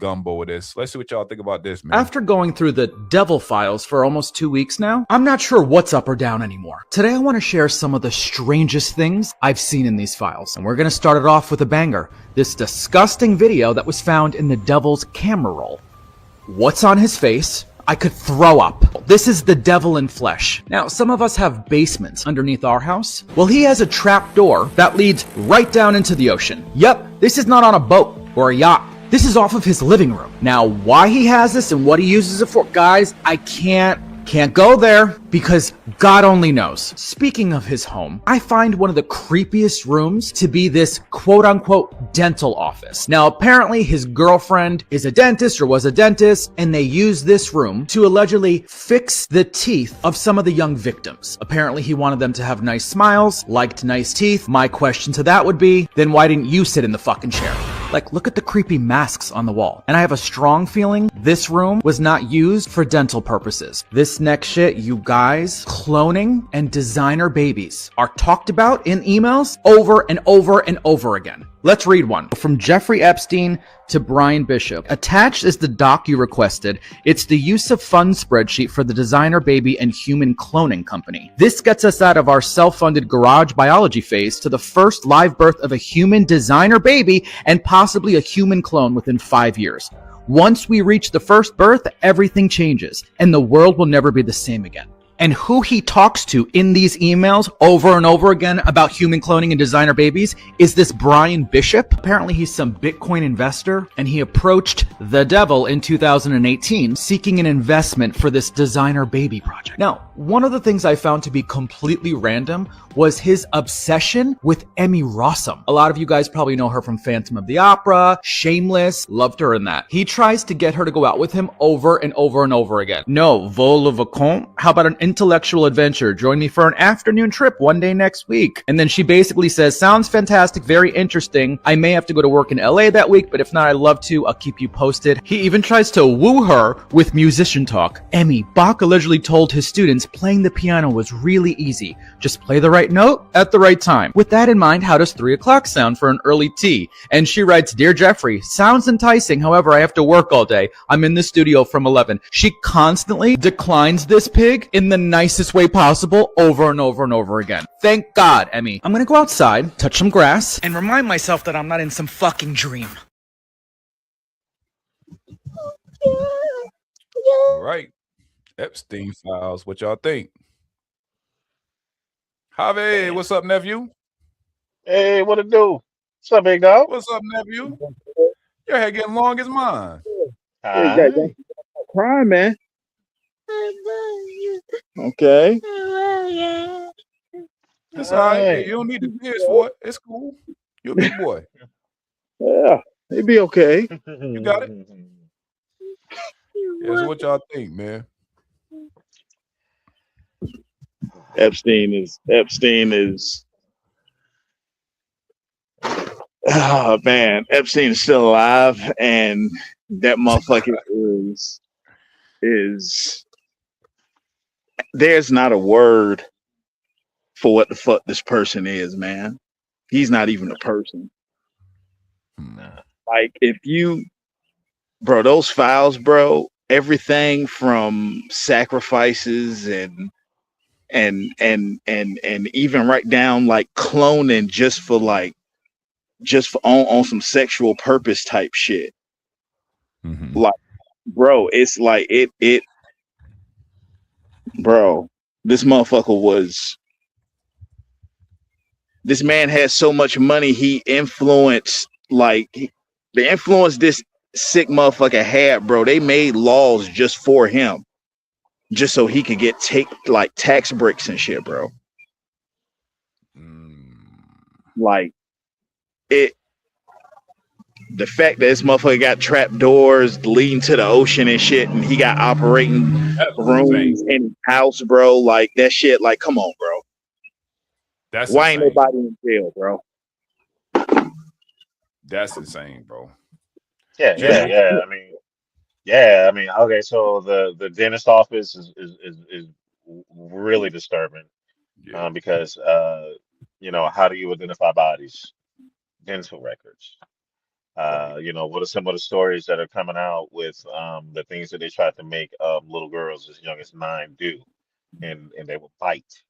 gumbo of this. Let's see what y'all think about this, man. After going through the devil files for almost 2 weeks now, I'm not sure what's up or down anymore. Today I want to share some of the strangest things I've seen in these files. And we're going to start it off with a banger. This disgusting video that was found in the devil's camera roll. What's on his face? I could throw up. This is the devil in flesh. Now, some of us have basements underneath our house. Well, he has a trap door that leads right down into the ocean. Yep, this is not on a boat or a yacht. This is off of his living room. Now, why he has this and what he uses it for, guys, I can't go there because God only knows. Speaking of his home, I find one of the creepiest rooms to be this quote-unquote dental office. Now, apparently his girlfriend is a dentist or was a dentist, and they use this room to allegedly fix the teeth of some of the young victims. Apparently he wanted them to have nice smiles, liked nice teeth. My question to that would be, then why didn't you sit in the fucking chair? Like, look at the creepy masks on the wall. And I have a strong feeling this room was not used for dental purposes. This next shit, you guys, cloning and designer babies are talked about in emails over and over and over again. Let's read one. From Jeffrey Epstein to Brian Bishop. Attached is the doc you requested. It's the use of funds spreadsheet for the designer baby and human cloning company. This gets us out of our self-funded garage biology phase to the first live birth of a human designer baby and possibly a human clone within 5 years. Once we reach the first birth, everything changes and the world will never be the same again. And who he talks to in these emails over and over again about human cloning and designer babies is this Brian Bishop. Apparently he's some Bitcoin investor, and he approached the devil in 2018 seeking an investment for this designer baby project. Now, one of the things I found to be completely random was his obsession with Emmy Rossum. A lot of you guys probably know her from Phantom of the Opera, Shameless, loved her in that. He tries to get her to go out with him over and over and over again. No, vol au vacant? How about an intellectual adventure? Join me for an afternoon trip one day next week. And then she basically says, sounds fantastic, very interesting. I may have to go to work in LA that week, but if not, I'd love to. I'll keep you posted. He even tries to woo her with musician talk. Emmy, Bach allegedly told his students playing the piano was really easy. Just play the right note at the right time. With that in mind, how does 3 o'clock sound for an early tea? And she writes, Dear Jeffrey, sounds enticing. However, I have to work all day. I'm in the studio from 11. She constantly declines this pig in the nicest way possible over and over and over again. Thank God, Emmy. I'm gonna go outside, touch some grass, and remind myself that I'm not in some fucking dream. All right. Epstein files. What y'all think? Javi, what's up, nephew? Hey, what it do? What's up, big dog? What's up, nephew? Your hair getting long as mine. Hey, crying, man. Okay. It's all right. You don't need the tears for it. It's cool. You're a big boy. Yeah, it'd be okay. You got it. Yeah, so what y'all think, man? Epstein is oh man, Epstein is still alive, and that motherfucker is there's not a word for what the fuck this person is, man. He's not even a person. Like, if you, bro, those files, bro, everything from sacrifices and even right down like cloning just for on some sexual purpose type shit. Mm-hmm. Like, bro, it's like it bro, this man has so much money, he influenced, like, the influence this sick motherfucker had, bro. They made laws just for him, just so he could get tax breaks and shit, bro. Like, the fact that this motherfucker got trap doors leading to the ocean and shit, and he got operating rooms in his house, bro. Like, that shit, like, come on, bro. Why ain't nobody in jail, bro? That's insane, bro. Yeah. I mean, okay. So the dentist office is really disturbing, because how do you identify bodies? Dental records. What are some of the stories that are coming out with the things that they tried to make little girls as young as 9 do, and they will bite.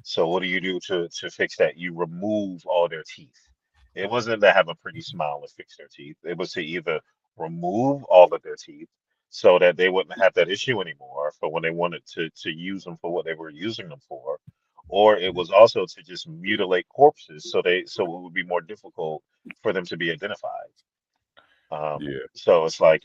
So what do you do to fix that? You remove all their teeth. It wasn't to have a pretty smile and fix their teeth. It was to either remove all of their teeth so that they wouldn't have that issue anymore for when they wanted to use them for what they were using them for, or it was also to just mutilate corpses so it would be more difficult for them to be identified. Yeah. So it's like,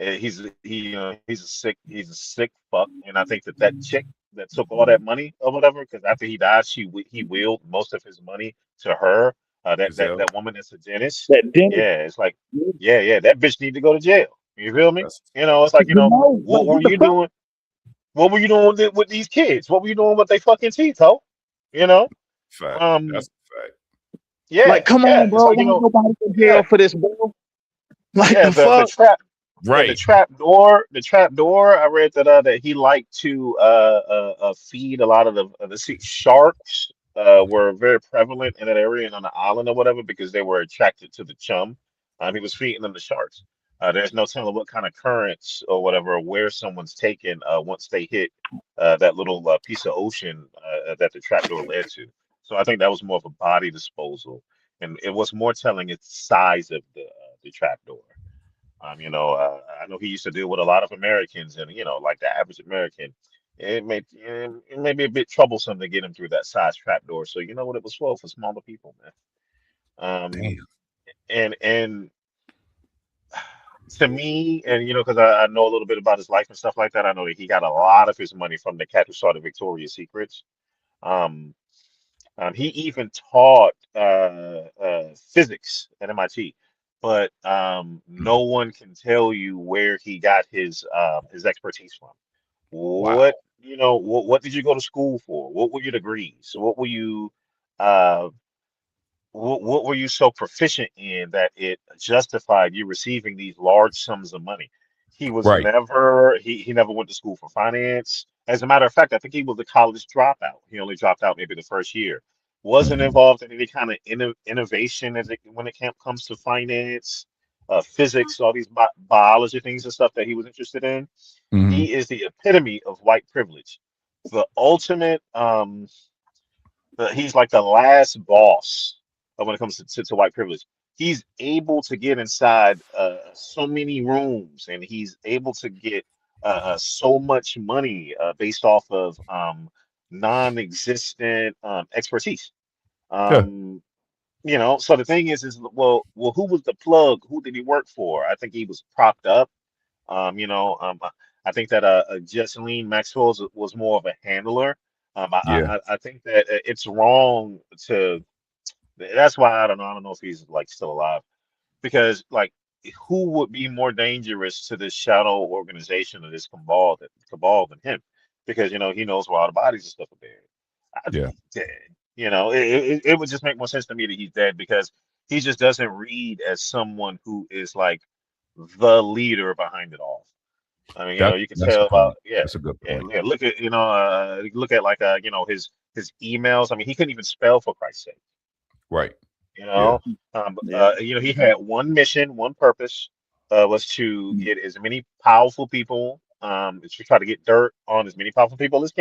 he's a sick fuck, and I think that chick that took all that money or whatever, because after he died, he willed most of his money to her. Giselle. That woman that's a dentist. That dentist, Yeah, it's like, yeah, that bitch need to go to jail. You feel me? That's It's like, like what were what the you fuck? doing? What were you doing with these kids? What were you doing with their fucking teeth, ho? You know? fact. Um, That's a fact. Like, yeah, come yeah. on, It's bro. like, Why ain't nobody in jail yeah, for this, bro? Like yeah. the The fuck? trap. Yeah, Right. the trap door. I read that he liked to feed a lot of the sea sharks. Were very prevalent in that area and on the island or whatever because they were attracted to the chum. He was feeding them the sharks. There's no telling what kind of currents or whatever or where someone's taken once they hit that little piece of ocean that the trap door led to. So I think that was more of a body disposal, and it was more telling its size of the trap door. I know he used to deal with a lot of Americans, and like the average American, it may be a bit troublesome to get him through that size trap door. So you know what, it was for smaller people, man. Um, Damn. and to me, and because I know a little bit about his life and stuff like that, I know that he got a lot of his money from the cat who started Victoria's Secrets. Um, he even taught physics at MIT, but no one can tell you where he got his expertise from. Wow. What did you go to school for? What were your degrees? Uh, what were you so proficient in that it justified you receiving these large sums of money? Right. He never went to school for finance. As a matter of fact, I think he was a college dropout. He only dropped out maybe the first year. Wasn't involved in any kind of innovation when comes to finance, physics, all these biology things and stuff that he was interested in. Hmm. He is the epitome of white privilege. The ultimate he's like the last boss when it comes to white privilege. He's able to get inside so many rooms, and he's able to get so much money based off of non-existent expertise. Yeah. So the thing is, well, who was the plug? Who did he work for? I think he was propped up. I think that Jesselyn Maxwell was more of a handler. Yeah. I think that it's wrong to. That's why I don't know. I don't know if he's like still alive because like who would be more dangerous to this shadow organization or this cabal than him? Because he knows where all the bodies and stuff are buried. I think Yeah. he's dead. It would just make more sense to me that he's dead because he just doesn't read as someone who is like the leader behind it all. I mean, you can That's a tell about point. That's a good point. yeah. Look at like his emails. I mean, he couldn't even spell for Christ's sake. Right. You Yeah. know, Yeah. he had one mission, one purpose, was to get as many powerful people, to try to get dirt on as many powerful people as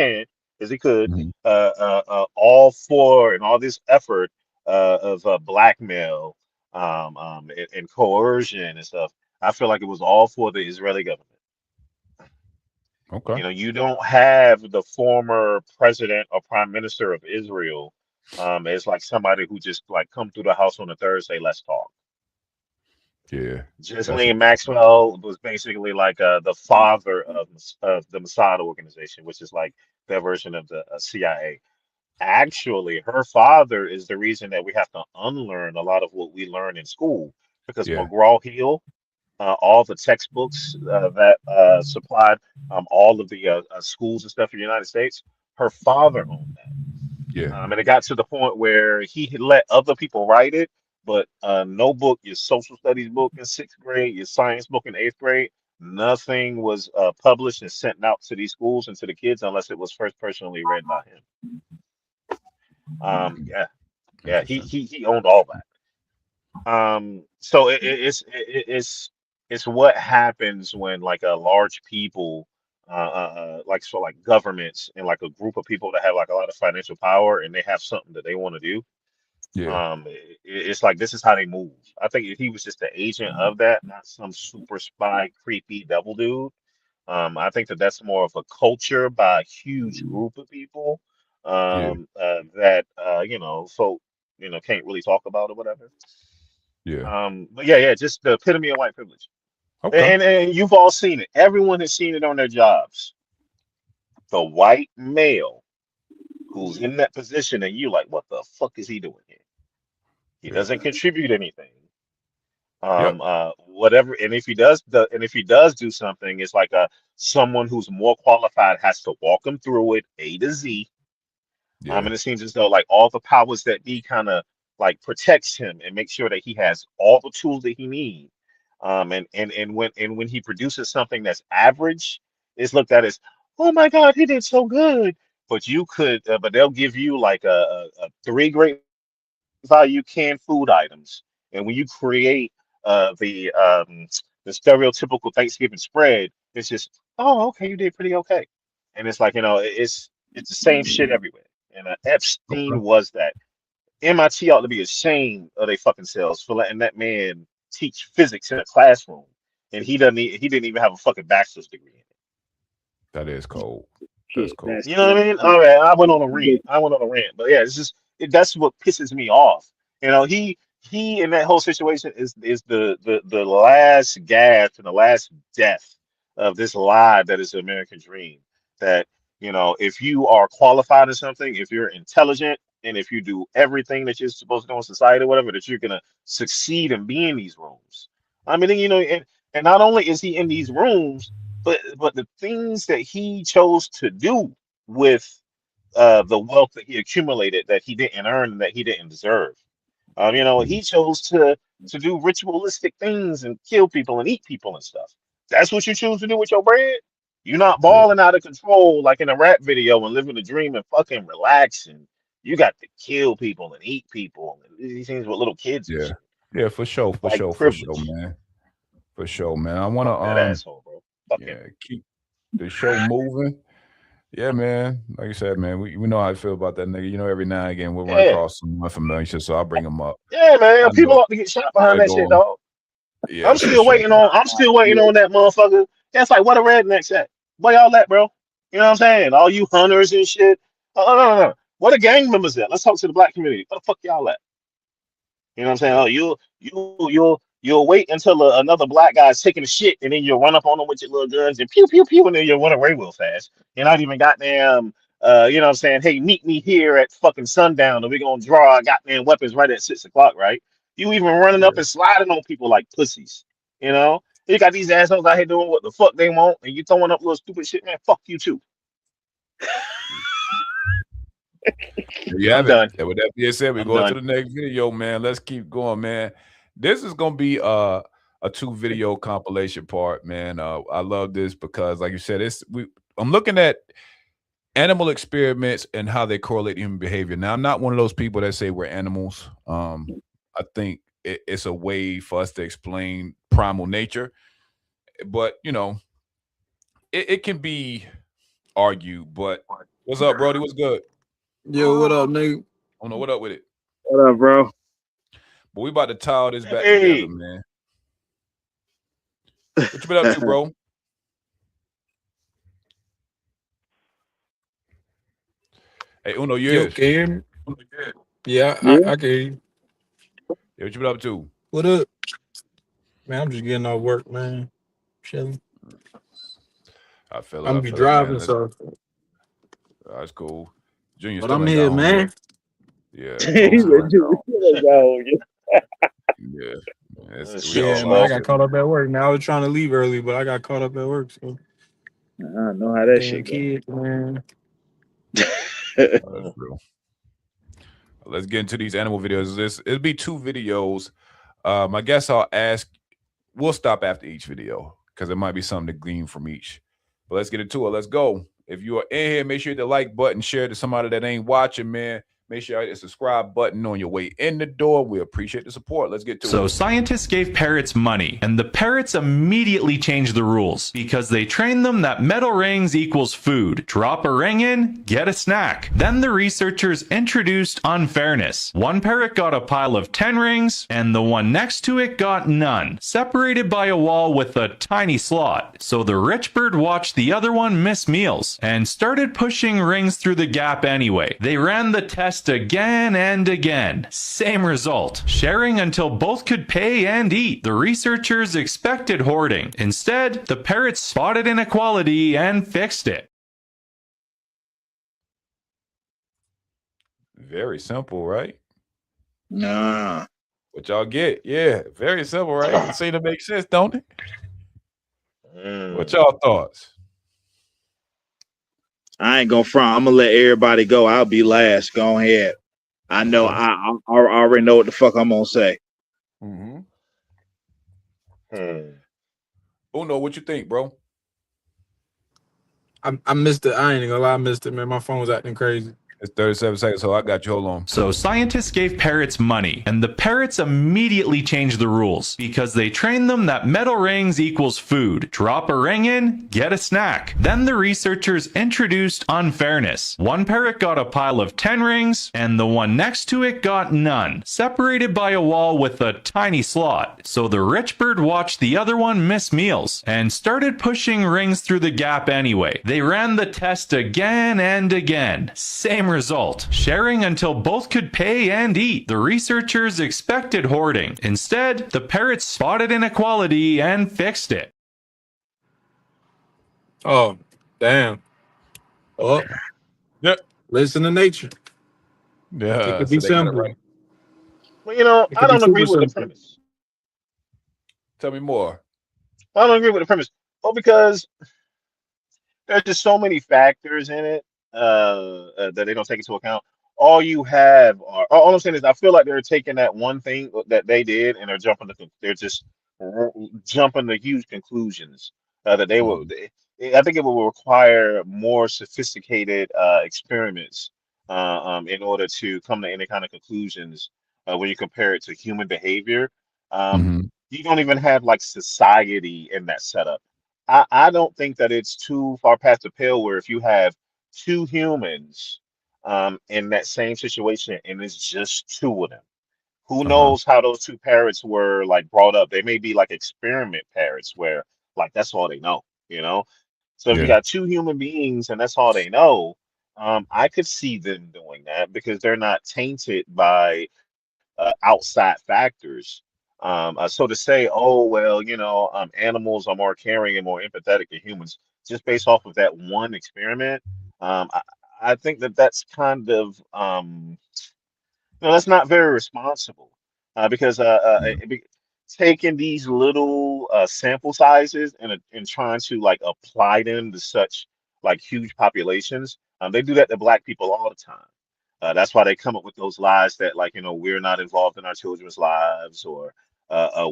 he could, Mhm. all for and all this effort of blackmail, and coercion and stuff. I feel like it was all for the Israeli government. Okay. You don't have the former president or prime minister of Israel as like somebody who just like come through the house on a Thursday, let's talk. Yeah. That's a Ghislaine Maxwell was basically like the father of the Mossad organization, which is like their version of the CIA. Actually, her father is the reason that we have to unlearn a lot of what we learn in school because yeah. McGraw-Hill, all the textbooks that supplied all of the schools and stuff in the United States, her father owned that. Yeah. And it got to the point where he had let other people write it, but no book, your social studies book in sixth grade, your science book in eighth grade, nothing was published and sent out to these schools and to the kids unless it was first personally read by him. Yeah, he Interesting. he he owned all that. So it's what happens when like a large people, like governments and like a group of people that have like a lot of financial power and they have something that they want to do. Yeah. It's like this is how they move. I think if he was just the agent of that, not some super spy, creepy devil dude. I think that that's more of a culture by a huge group of people Yeah. that folk can't really talk about or whatever. Yeah. But yeah, just the epitome of white privilege. Okay. And you've all seen it. Everyone has seen it on their jobs. The white male who's in that position, and you like, what the fuck is he doing here? He Yeah. doesn't contribute anything. Yep. Whatever, and if he does do something, it's like someone who's more qualified has to walk him through it A to Z. Yeah. And it seems as though like all the powers that be kind of like protects him and make sure that he has all the tools that he needs. And when he produces something that's average, it's looked at as, oh my God, he did so good. But they'll give you like a three great value canned food items, and when you create the stereotypical Thanksgiving spread, it's just, oh, okay, you did pretty okay, and it's like it's the same shit everywhere. And Epstein Okay. was that. MIT ought to be ashamed of their fucking selves for letting that man teach physics in a classroom, and he didn't even have a fucking bachelor's degree in it. That is cold. That's cold. You know what I mean? All right, I went on a rant, but yeah, that's what pisses me off. He in that whole situation is the last gasp and the last death of this lie that is the American dream. That if you are qualified in something, if you're intelligent, and if you do everything that you're supposed to do in society, or whatever, that you're gonna succeed and be in these rooms. I mean, and not only is he in these rooms, but the things that he chose to do with the wealth that he accumulated that he didn't earn and that he didn't deserve. He chose to do ritualistic things and kill people and eat people and stuff. That's what you choose to do with your bread. You're not Yeah. balling out of control like in a rap video and living a dream and fucking relaxing. You got to kill people and eat people and these things with little kids and Yeah. shit. Yeah, for sure, for Like sure, for sure, privilege. man. For sure, man. I wanna Fuck that asshole, bro. Fuck him. keep the show moving. Yeah, man. Like you said, man, we know how I feel about that nigga. Every now and again we'll run Yeah. across some information, so I'll bring him up. Yeah, man. I People know ought to get shot behind I that go shit, on. dog. Yeah, I'm for still sure. waiting on that motherfucker. That's like what a redneck's at. Where y'all at, bro? You know what I'm saying? All you hunters and shit. Oh, no. What are gang members at? Let's talk to the black community. Where the fuck y'all at? You know what I'm saying? Oh, you'll wait until another black guy's taking a shit, and then you'll run up on them with your little guns and pew pew pew, and then you'll run away real fast. You're not even goddamn. You know what I'm saying? Hey, meet me here at fucking sundown, and we're gonna draw our goddamn weapons right at 6 o'clock, right? You even running up and sliding on people like pussies. You got these assholes out here doing what the fuck they want, and you throwing up little stupid shit, man. Fuck you too. You have I'm done. it. And with that being said, we I'm go to done. the next video, man. Let's keep going, man. This is gonna be a 2-video compilation part, man. I love this because, like you said, I'm looking at animal experiments and how they correlate human behavior. Now, I'm not one of those people that say we're animals. I think it's a way for us to explain primal nature, but it can be argued. But what's up, Brody? What's good? Yo, what up, nigga? I don't know what up with it. What up, bro? But we about to tie all this back Hey. together, man. What you been up to, bro? Hey, Uno, Yo, can you hear me? Yeah, Yeah. I can hear you. Yeah, what you been up to? What up? Man, I'm just getting off work, man. Chilling. I feel it. I'm I be feel it, driving, man. so. That's cool. Junior, But still I'm ain't here, got home man. yet. Yeah. still ain't got home. Yeah. We all Yeah, man, I got caught up at work. Now I was trying to leave early, but I got caught up at work. So I know how that damn shit kid, man. That's real. Let's get into these animal videos. It'll be 2 videos. I guess I'll ask. We'll stop after each video because there might be something to glean from each. But let's get into it. Let's go. If you are in here, make sure you hit the like button, share it to somebody that ain't watching, man. Make sure you hit the subscribe button on your way in the door. We appreciate the support. Let's get to it. So scientists gave parrots money, and the parrots immediately changed the rules because they trained them that metal rings equals food. Drop a ring in, get a snack. Then the researchers introduced unfairness. One parrot got a pile of 10 rings, and the one next to it got none, separated by a wall with a tiny slot. So the rich bird watched the other one miss meals and started pushing rings through the gap anyway. They ran the test again and again. Same result. Sharing until both could pay and eat. The researchers expected hoarding. Instead, the parrots spotted inequality and fixed it. Very simple, right? Nah. What y'all get? Yeah, very simple, right? It seems to make sense, don't it? What y'all thoughts? I ain't gonna front. I'm gonna let everybody go. I'll be last. Go ahead. I know. I already know what the fuck I'm gonna say. Uno, what you think, bro? I missed it. I ain't gonna lie, I missed it, man. My phone was acting crazy. It's 37 seconds, so I got you. Hold on. So scientists gave parrots money, and the parrots immediately changed the rules because they trained them that metal rings equals food. Drop a ring in, get a snack. Then the researchers introduced unfairness. One parrot got a pile of 10 rings, and the one next to it got none, separated by a wall with a tiny slot. So the rich bird watched the other one miss meals and started pushing rings through the gap anyway. They ran the test again and again. Same result. Sharing until both could pay and eat. The researchers expected hoarding. Instead, the parrots spotted inequality and fixed it. Oh, damn. Oh. Yep. Listen to nature. Yeah. It could be simple. Right. Well, you know, I don't agree with the premise. Tell me more. I don't agree with the premise. Oh, because there's just so many factors in it that they don't take into account. All you have are all I'm saying is I feel like they're taking that one thing that they did and they're just jumping to huge conclusions that they will. I think it will require more sophisticated experiments in order to come to any kind of conclusions when you compare it to human behavior. You don't even have like society in that setup. I don't think that it's too far past the pale where if you have two humans in that same situation and it's just two of them, who knows how those two parrots were like brought up? They may be like experiment parrots where like that's all they know, you know? So if you got two human beings and that's all they know, I could see them doing that because they're not tainted by outside factors. So to say, oh well, you know, animals are more caring and more empathetic than humans, just based off of that one experiment, I think that that's kind of, no, that's not very responsible because taking these little sample sizes and trying to like apply them to such like huge populations, they do that to Black people all the time. That's why they come up with those lies that like you know we're not involved in our children's lives or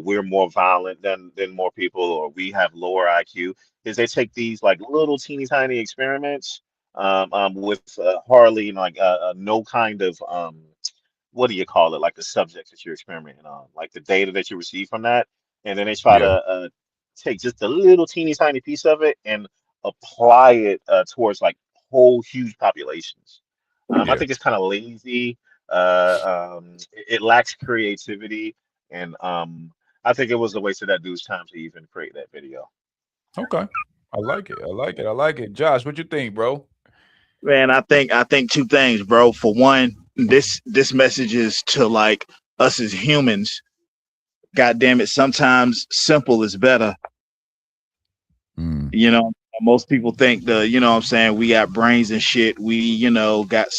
we're more violent than more people or we have lower IQ. Is they take these like little teeny tiny experiments with hardly like no kind of what do you call it like the subjects that you're experimenting on like the data that you receive from that and then they try to take just a little teeny tiny piece of it and apply it towards like whole huge populations. I think it's kind of lazy. It lacks creativity, and I think it was a waste of that dude's time to even create that video. Okay, I like it. I like it. I like it. Josh, what you think, bro? Man, I think two things, bro. For one, this message is to like us as humans. God damn it, sometimes simple is better. You know, most people think you know what I'm saying, we got brains and shit. We, you know, got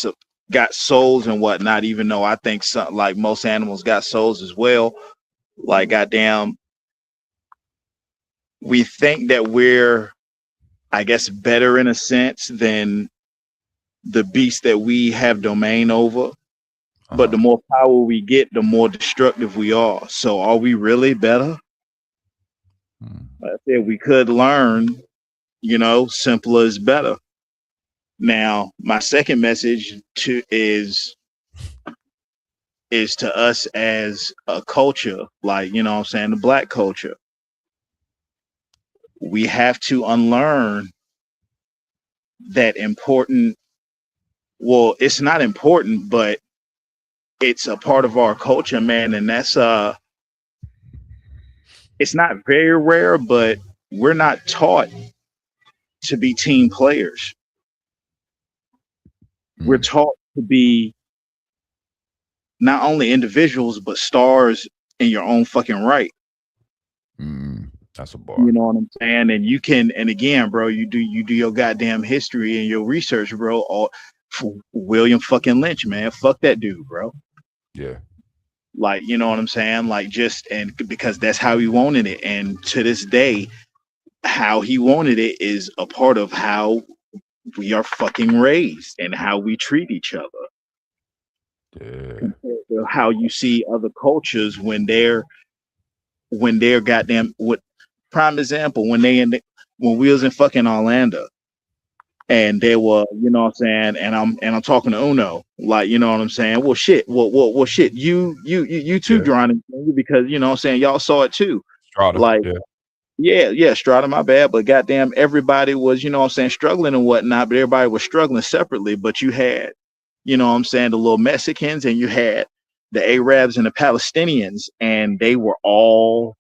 souls and whatnot, even though I think something like most animals got souls as well. Like, goddamn, we think that we're, I guess, better in a sense than the beast that we have domain over. But the more power we get, the more destructive we are. So are we really better? Like I said, we could learn, you know, simpler is better. Now, my second message is is to us as a culture, like, you know what I'm saying, the black culture. We have to unlearn that important. Well, it's not important, but it's a part of our culture, man. And that's it's not very rare, but we're not taught to be team players. We're taught to be not only individuals, but stars in your own fucking right. That's a bar. You know what I'm saying? And you can, and again, bro, you do your goddamn history and your research, bro. All William fucking Lynch, man. Fuck that dude, bro. Yeah. Like, you know what I'm saying? Like, just, and because that's how he wanted it. And to this day, how he wanted it is a part of how we are fucking raised and how we treat each other. Yeah. Compared to how you see other cultures when they're goddamn, what prime example, when we was in fucking Orlando and they were, you know what I'm saying, and I'm talking to Uno, like, you know what I'm saying? Well shit, well shit, you too, Drawing, because you know what I'm saying, y'all saw it too. Strata, like yeah, Strata, my bad, but goddamn, everybody was, you know what I'm saying, struggling and whatnot, but everybody was struggling separately. But you had, you know what I'm saying, the little Mexicans, and you had the Arabs and the Palestinians, and they were all,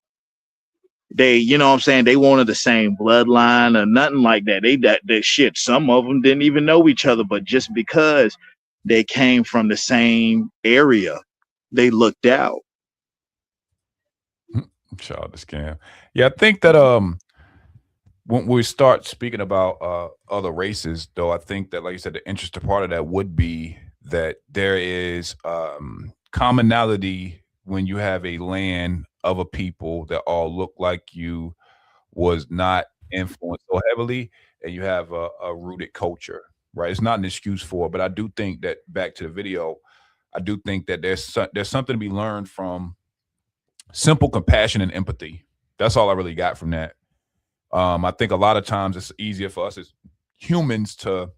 you know what I'm saying, they wanted the same bloodline or nothing like that. That shit, some of them didn't even know each other, but just because they came from the same area, they looked out. Child, the scam. Yeah, I think that when we start speaking about other races, though, I think that, like you said, the interesting part of that would be that there is commonality when you have a land of a people that all look like you, was not influenced so heavily, and you have a rooted culture, right? It's not an excuse for it, but I do think that, back to the video, I do think that there's something to be learned from simple compassion and empathy. That's all I really got from that. I think a lot of times it's easier for us as humans to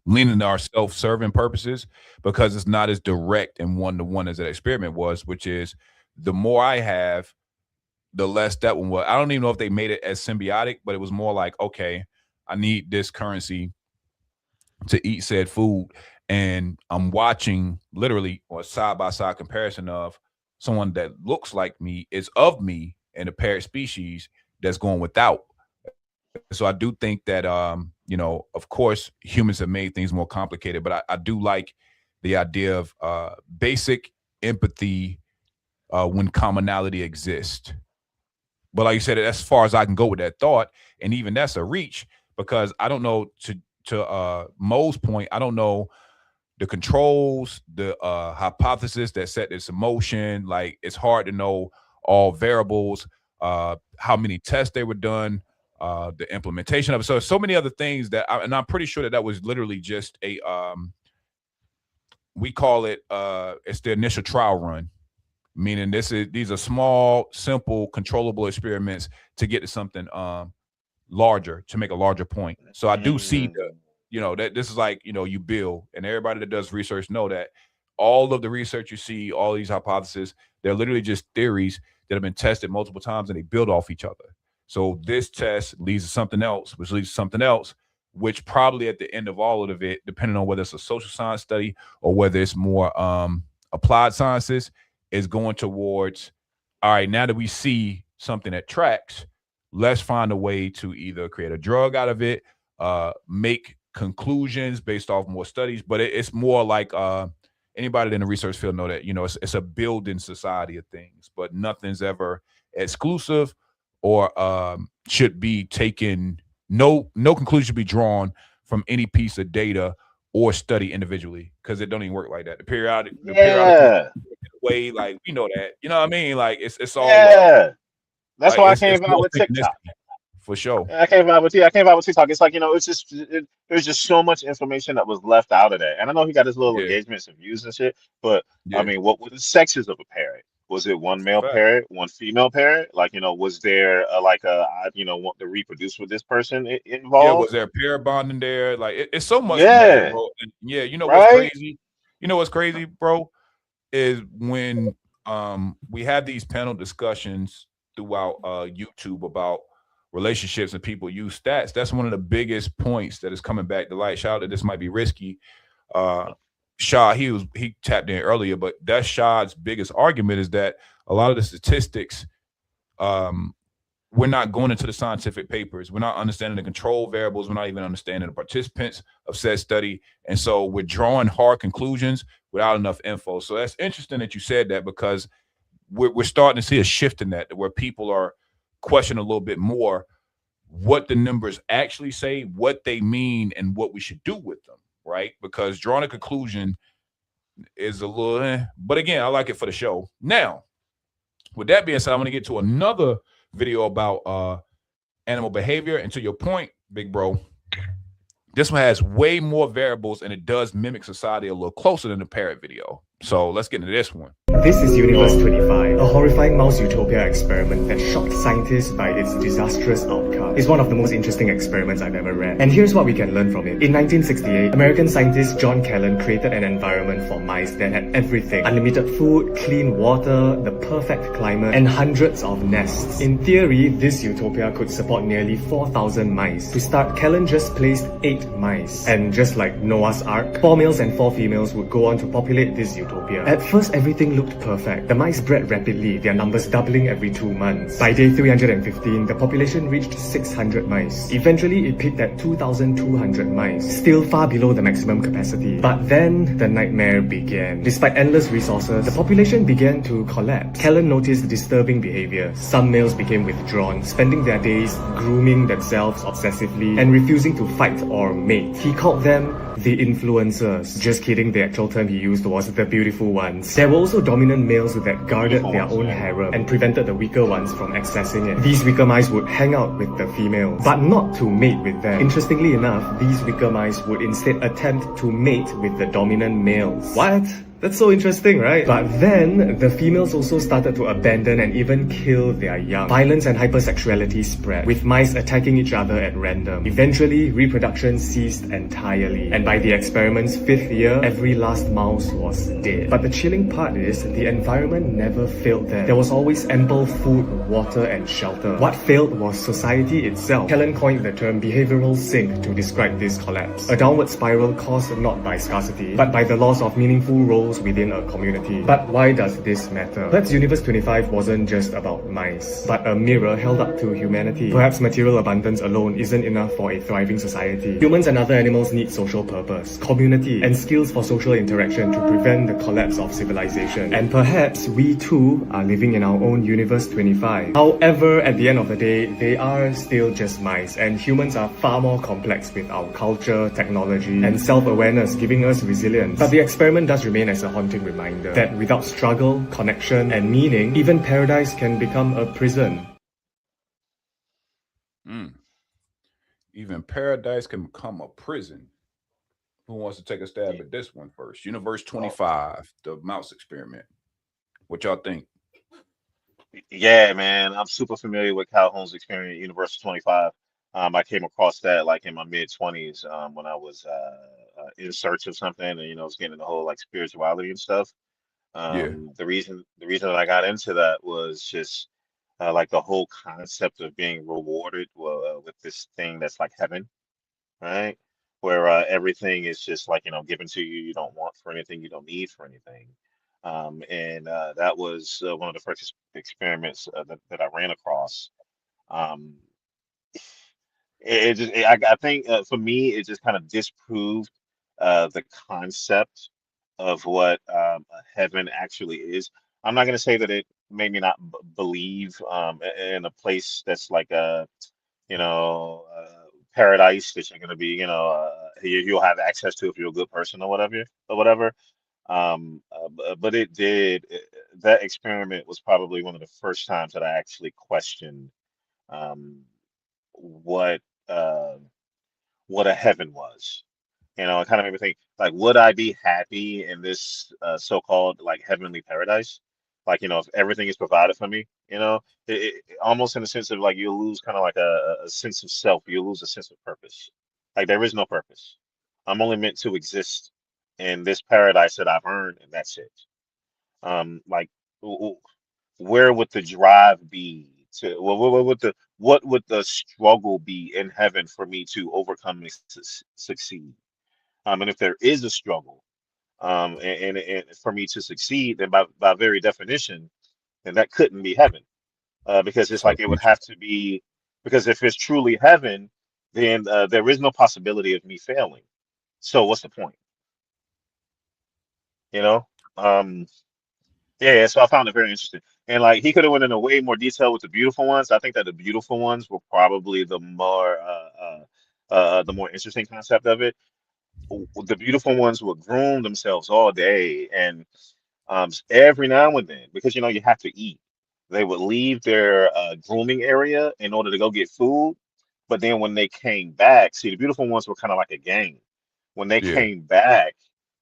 lean into our self-serving purposes because it's not as direct and one-to-one as that experiment was, which is the more I have, the less that one was. I don't even know if they made it as symbiotic, but it was more like, okay, I need this currency to eat said food. And I'm watching literally a side-by-side comparison of someone that looks like me, is of me, and a parrot species that's going without. So I do think that, you know, of course, humans have made things more complicated, but I do like the idea of basic empathy when commonality exists. But like you said, as far as I can go with that thought, and even that's a reach, because I don't know, to Mo's point, I don't know the controls, the hypothesis that set this in motion. Like, it's hard to know all variables, how many tests they were done, the implementation of it. So many other things that, and I'm pretty sure that was literally just a, we call it, it's the initial trial run, meaning these are small, simple, controllable experiments to get to something larger, to make a larger point. So I do see the, you know, that this is like, you know, you build, and everybody that does research know that all of the research you see, all these hypotheses, they're literally just theories that have been tested multiple times, and they build off each other. So this test leads to something else, which leads to something else, which probably at the end of all of it, depending on whether it's a social science study or whether it's more applied sciences, is going towards, all right, now that we see something that tracks, let's find a way to either create a drug out of it, make conclusions based off more studies. But it's more like anybody in the research field know that, you know, it's a building society of things, but nothing's ever exclusive or should be taken. No conclusion should be drawn from any piece of data or study individually, because it don't even work like that. The periodic way, like, we know that, you know what I mean? Like, it's all that's why I came out with TikTok. For sure. I came out with TikTok. It's like, you know, it's just there's just so much information that was left out of that. And I know he got his little engagements and views and shit, but I mean, what were the sexes of a parrot? Was it one male parrot, one female parrot? Like, you know, was there you know, want to reproduce with this person involved? Yeah, was there a pair bonding there? Like, it's so much. Measure, bro. And yeah, you know what's crazy? You know what's crazy, bro? is when we have these panel discussions throughout YouTube about relationships and people use stats. That's one of the biggest points that is coming back to light. Shout out that this might be risky. Shah, he tapped in earlier, but that's Shah's biggest argument is that a lot of the statistics, we're not going into the scientific papers. We're not understanding the control variables. We're not even understanding the participants of said study. And so we're drawing hard conclusions without enough info. So that's interesting that you said that, because we're starting to see a shift in that, where people are questioning a little bit more what the numbers actually say, what they mean, and what we should do with them, right? Because drawing a conclusion is a little, but again, I like it for the show. Now, with that being said, I'm going to get to another video about animal behavior. And to your point, big bro, this one has way more variables, and it does mimic society a little closer than the parrot video. So let's get into this one. This is Universe 25, a horrifying mouse utopia experiment that shocked scientists by its disastrous outcome. It's one of the most interesting experiments I've ever read. And here's what we can learn from it. In 1968, American scientist John Callan created an environment for mice that had everything: unlimited food, clean water, the perfect climate, and hundreds of nests. In theory, this utopia could support nearly 4,000 mice. To start, Callan just placed 8 mice. And just like Noah's Ark, 4 males and 4 females would go on to populate this utopia. At first, everything looked perfect. The mice bred rapidly, their numbers doubling every 2 months. By day 315, the population reached 600 mice. Eventually, it peaked at 2,200 mice, still far below the maximum capacity. But then, the nightmare began. Despite endless resources, the population began to collapse. Callan noticed disturbing behavior. Some males became withdrawn, spending their days grooming themselves obsessively and refusing to fight or mate. He called them the influencers. Just kidding, the actual term he used was the beautiful ones. There were also dominant males that guarded their own harem and prevented the weaker ones from accessing it. These weaker mice would hang out with the females, but not to mate with them. Interestingly enough, these weaker mice would instead attempt to mate with the dominant males. What? That's so interesting, right? But then, the females also started to abandon and even kill their young. Violence and hypersexuality spread, with mice attacking each other at random. Eventually, reproduction ceased entirely. And by the experiment's 5th year, every last mouse was dead. But the chilling part is, the environment never failed them. There was always ample food, water, and shelter. What failed was society itself. Callan coined the term behavioral sink to describe this collapse. A downward spiral caused not by scarcity, but by the loss of meaningful roles within a community. But why does this matter? Perhaps Universe 25 wasn't just about mice, but a mirror held up to humanity. Perhaps material abundance alone isn't enough for a thriving society. Humans and other animals need social purpose, community, and skills for social interaction to prevent the collapse of civilization. And perhaps we too are living in our own Universe 25. However, at the end of the day, they are still just mice, and humans are far more complex with our culture, technology, and self-awareness, giving us resilience. But the experiment does remain as a haunting reminder that without struggle, connection, and meaning, even paradise can become a prison. Even paradise can become a prison. Who wants to take a stab at this one first? Universe 25, the mouse experiment. What y'all think? Yeah, man, I'm super familiar with Calhoun's experiment, Universe 25. I came across that like in my mid-20s when I was in search of something, and was getting the whole like spirituality and stuff. The reason that I got into that was just like the whole concept of being rewarded with this thing that's like heaven, right? Where everything is just like given to you. You don't want for anything. You don't need for anything. And that was one of the first experiments that I ran across. Um, I think for me, it just kind of disproved the concept of what heaven actually is. I'm not going to say that it made me not believe in a place that's like a, paradise that you're going to be, you'll have access to if you're a good person or whatever. But it did. That experiment was probably one of the first times that I actually questioned um, what uh, what a heaven was. It kind of made me think, like, would I be happy in this so-called like heavenly paradise? Like, if everything is provided for me, almost in the sense of like you lose kind of like a sense of self, you lose a sense of purpose. Like there is no purpose. I'm only meant to exist in this paradise that I've earned, and that's it. Like, where would the drive be to what would the struggle be in heaven for me to overcome and succeed? And if there is a struggle, and for me to succeed, then by very definition, then that couldn't be heaven, because it's So like it would have to be, because if it's truly heaven, then there is no possibility of me failing. So what's the point? You know? Um, yeah, so I found it very interesting. And like he could have went into way more detail with the beautiful ones. I think that the beautiful ones were probably the more interesting concept of it. The beautiful ones would groom themselves all day, and every now and then, because you have to eat, they would leave their grooming area in order to go get food. But then when they came back, see, the beautiful ones were kind of like a gang. When they yeah, came back,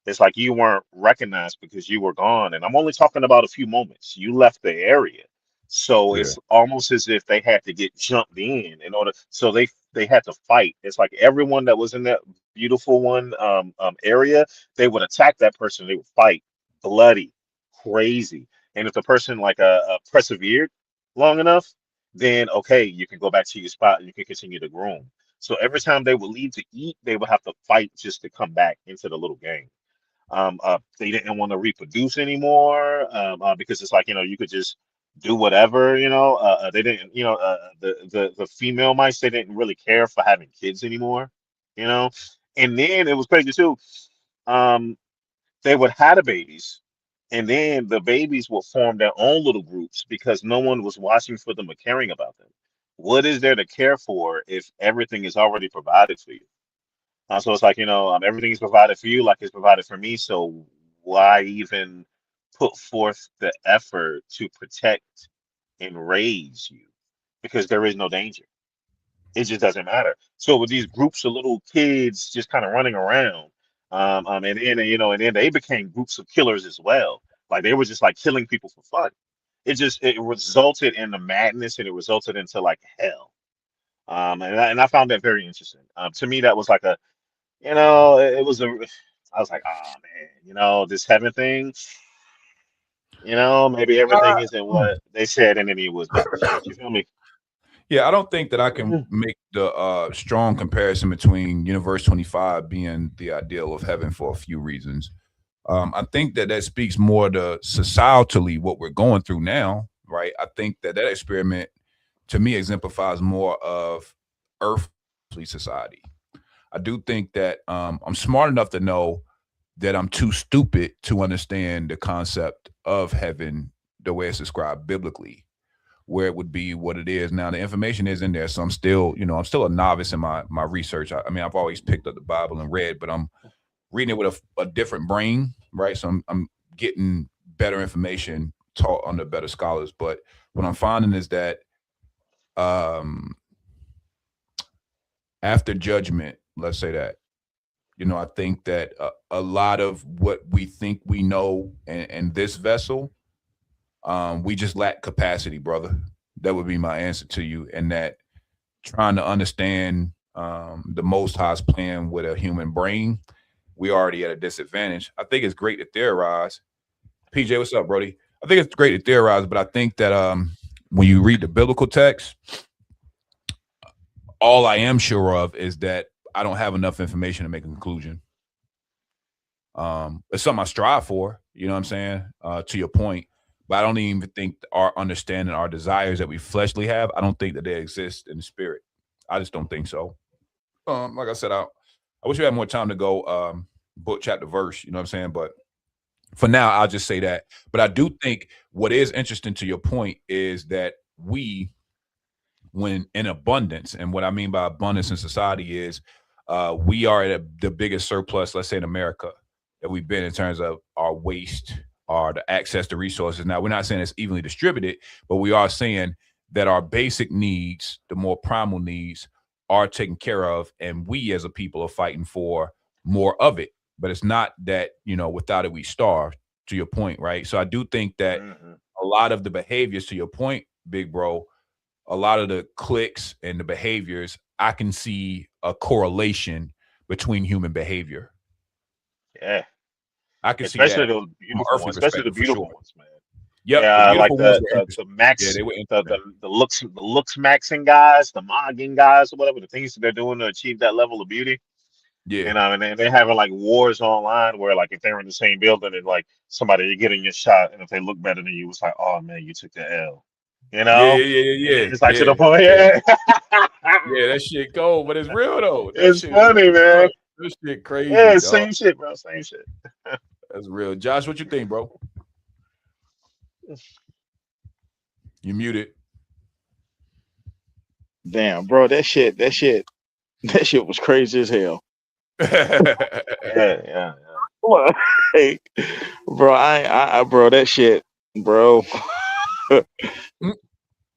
it's like you weren't recognized because you were gone. And I'm only talking about a few moments. You left the area. So yeah, it's almost as if they had to get jumped in order. So they had to fight. It's like everyone that was in that beautiful one area, they would attack that person. They would fight, bloody, crazy. And if the person like persevered long enough, then okay, you can go back to your spot and you can continue to groom. So every time they would leave to eat, they would have to fight just to come back into the little gang. They didn't want to reproduce anymore, because it's like you could just do whatever. They didn't. The female mice, they didn't really care for having kids anymore. You know, and then it was crazy too. Um, they would have the babies, and then the babies will form their own little groups because no one was watching for them or caring about them. What is there to care for if everything is already provided for you? So it's like, everything is provided for you, like it's provided for me. So why even put forth the effort to protect and raise you? Because there is no danger. It just doesn't matter. So with these groups of little kids just kind of running around, and then they became groups of killers as well. Like they were just like killing people for fun. It resulted in the madness, and it resulted into like hell. And I found that very interesting. To me, that was like it was I was like, oh man, this heaven thing, maybe everything isn't what they said, and then it was back to shit. You feel me? yeah. I don't think that I can make the strong comparison between Universe 25 being the ideal of heaven for a few reasons. I think that speaks more to societally what we're going through now, right? I think that experiment to me exemplifies more of earthly society. I do think that I'm smart enough to know that I'm too stupid to understand the concept of heaven the way it's described biblically, where it would be what it is. Now the information is in there, so I'm still a novice in my research. I mean, I've always picked up the Bible and read, but I'm reading it with a different brain, right? So I'm getting better information taught under better scholars. But what I'm finding is that after judgment, let's say that, I think that a lot of what we think we know in this vessel, we just lack capacity, brother. That would be my answer to you. And that trying to understand the Most High's plan with a human brain, we already at a disadvantage. I think it's great to theorize. PJ, what's up, Brody? I think it's great to theorize, but I think that when you read the biblical text, all I am sure of is that I don't have enough information to make a conclusion. It's something I strive for, you know what I'm saying? To your point, but I don't even think our understanding, our desires that we fleshly have, I don't think that they exist in the spirit. I just don't think so. Like I said, I wish we had more time to go book, chapter, verse, you know what I'm saying? But for now, I'll just say that. But I do think what is interesting to your point is that we, when in abundance, and what I mean by abundance in society is we are at the biggest surplus, let's say in America, that we've been in terms of our waste, or the access to resources. Now, we're not saying it's evenly distributed, but we are saying that our basic needs, the more primal needs, are taken care of, and we as a people are fighting for more of it. But it's not that, without it, we starve, to your point, right? So I do think that a lot of the behaviors, to your point, big bro, a lot of the clicks and the behaviors, I can see a correlation between human behavior. Yeah. I can see especially that those from an beautiful earthly ones, especially the perspective for beautiful sure. ones, man. Yep, the Yeah, like beautiful ones were the interesting. Yeah, max they were interesting. the looks maxing guys, the mogging guys, or whatever the things that they're doing to achieve that level of beauty. Yeah, And they're having like wars online where like if they're in the same building and like somebody getting your shot, and if they look better than you, it's like, oh man, you took the L, you yeah, know? yeah, yeah, And then yeah, it's like to yeah, the point, yeah. yeah. Yeah, that shit cold, but it's real though. That It's shit is funny, real. man. This shit Yeah, crazy, dog. same shit, bro. Same shit. That's real. Josh, what you think, bro? You muted. Damn, bro, that shit was crazy as hell. Yeah. Like, bro, bro, that shit, bro.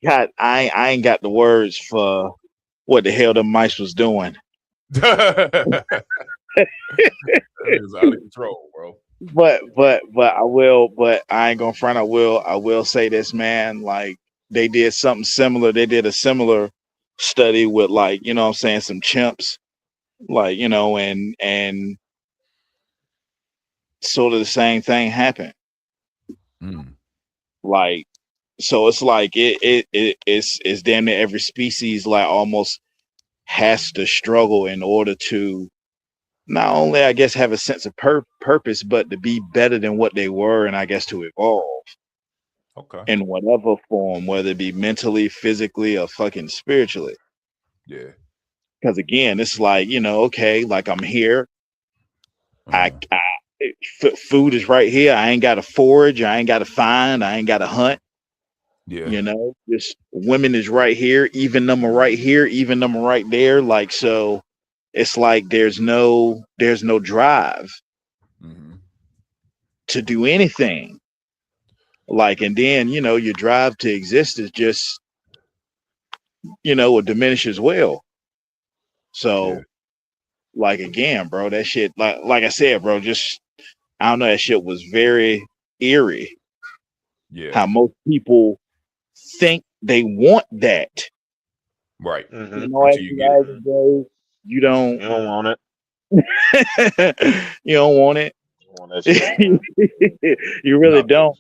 God, I ain't got the words for what the hell the mice was doing. That is out of control, bro. But I ain't gonna front. I will say this, man. Like they did something similar. They did a similar study with like, you know what I'm saying, some chimps, like, you know, and sort of the same thing happened. Like, so it's like it's damn near every species like almost has to struggle in order to not only, I guess, have a sense of purpose, but to be better than what they were, and I guess to evolve. Okay. In whatever form, whether it be mentally, physically, or fucking spiritually. Yeah. Because again, it's like, you know, okay, like I'm here. Food is right here. I ain't got to forage. I ain't got to find. I ain't got to hunt. Yeah. You know, just women is right here. Even them are right here. Even them are right there. Like, so it's like there's no drive to do anything. Like, and then, you know, your drive to exist is just, you know, will diminish as well. So, like, again, bro, that shit, like I said, bro, just, I don't know, that shit was very eerie. Yeah. How most people think they want that. Right. You know, at the end of the day, you don't want it. You don't want it. You want that shit. You really don't.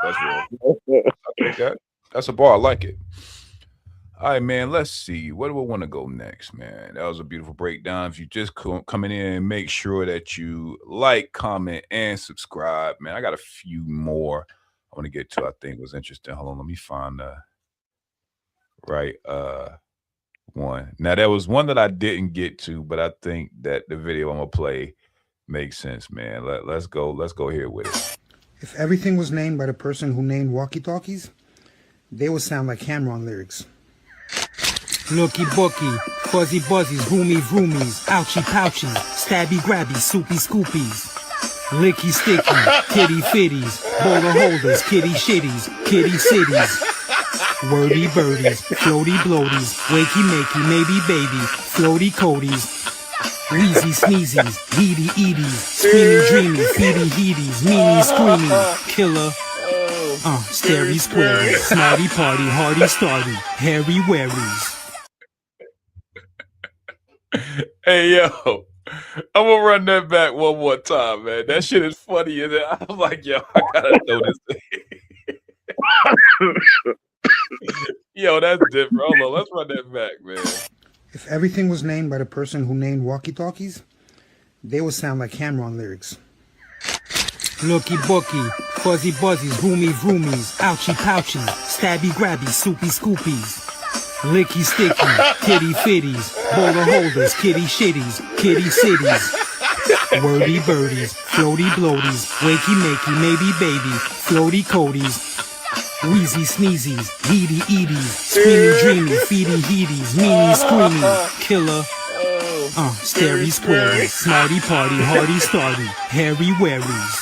That's real. I think that's a bar. I like it. All right, man. Let's see. Where do we want to go next, man? That was a beautiful breakdown. If you just coming in, make sure that you like, comment, and subscribe, man. I got a few more I want to get to. I think was interesting. Hold on, let me find the right one. Now there was one that I didn't get to, but I think that the video I'm gonna play makes sense, man. Let's go here with it. If everything was named by the person who named walkie-talkies, they would sound like Cameron lyrics. Nookie bookie, fuzzy buzzies, roomy roomies, ouchie pouchies, stabby grabby, soupy scoopies. Licky sticky, kitty fitties, bowler holders, kitty shitties, kitty cities. Wordy birdies, floaty bloaties, wakey makey, maybe baby, floaty coaties. Wheezy sneezies, heedy eaties, screamy dreamy, feedy heedies, meanie screamy, killer. Starey squarey, smarty party, hardy starty, hairy waries. Hey yo, I'm gonna run that back one more time, man. That shit is funny. And I'm like, yo, I gotta know this thing. Yo, that's different. Hold on, let's run that back, man. If everything was named by the person who named walkie-talkies, they would sound like Cameron lyrics. Nookie bookie, fuzzy buzzies, roomy roomies, ouchie pouchies, stabby grabby, soupy scoopies. Licky sticky, kitty fitties, bowler holders, kitty shitties, kitty cities. Wordy birdies, floaty bloaties, wakey makey, maybe baby, floaty coaties. Wheezy sneezies, heedy eaties, screamy dreamy, feedy heedies, meanie screamy, killer. Starey squarey, smarty party, hardy starty, hairy waries.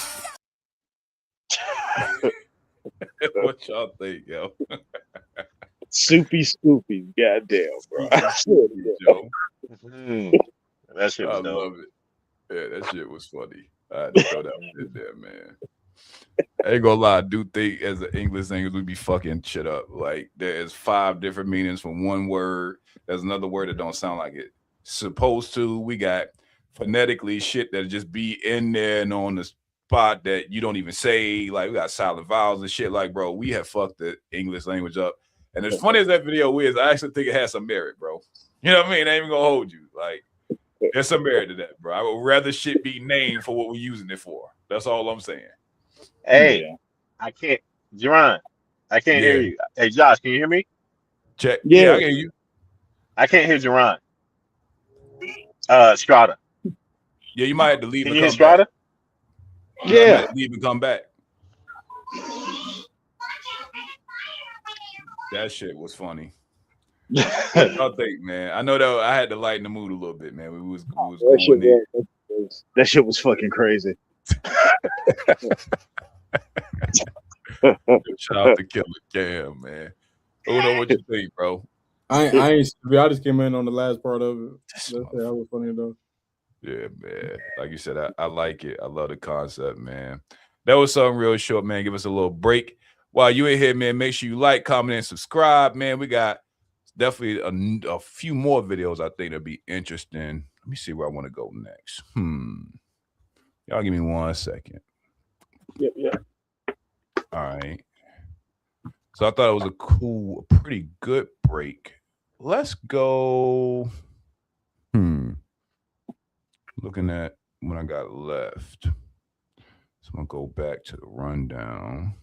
What y'all think, yo? Soupy Scoopies, goddamn, bro. That shit was I dope. love it. Yeah, that shit was funny. I had to throw that one in there, man. I ain't gonna lie, I do think as an English language we be fucking shit up. Like there's 5 different meanings from one word. There's another word that don't sound like it supposed to. We got phonetically shit that just be in there and on the spot that you don't even say. Like we got silent vowels and shit. Like, bro, we have fucked the English language up. And as funny as that video is, I actually think it has some merit, bro. You know what I mean? I ain't even gonna hold you. Like, there's some merit to that, bro. I would rather shit be named for what we're using it for. That's all I'm saying. Hey, I can't, Jerron, I can't hear you. Hey, Josh, can you hear me? Check. Yeah, I can hear you. I can't hear Jerron. Strata. Yeah, you might have to leave Can and you hear come Strata? back. Yeah. Leave and come back. That shit was funny. What y'all think, man? I know that I had to lighten the mood a little bit, man. We was going in. That shit was fucking crazy. Shout out to Killer Cam, man. Who know what you think, bro? I just came in on the last part of it. That was funny though. Yeah, man. Like you said, I like it. I love the concept, man. That was something real short, man. Give us a little break. While you in here, man, make sure you like, comment, and subscribe, man. We got definitely a few more videos I think that'll be interesting. Let me see where I want to go next. Y'all give me 1 second. Yeah. All right. So I thought it was a pretty good break. Let's go. Looking at what I got left. So I'm going to go back to the rundown.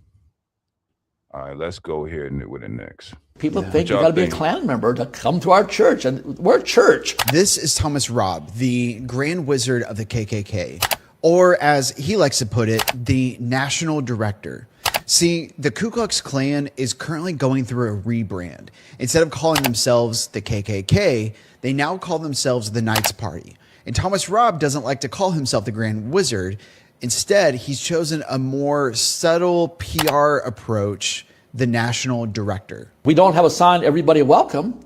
All right, let's go here with the next. People think you got to be a Klan member to come to our church, and we're a church. This is Thomas Robb, the Grand Wizard of the KKK, or as he likes to put it, the National Director. See, the Ku Klux Klan is currently going through a rebrand. Instead of calling themselves the KKK, they now call themselves the Knights Party. And Thomas Robb doesn't like to call himself the Grand Wizard. Instead, he's chosen a more subtle PR approach, the National Director. We don't have a sign, everybody welcome,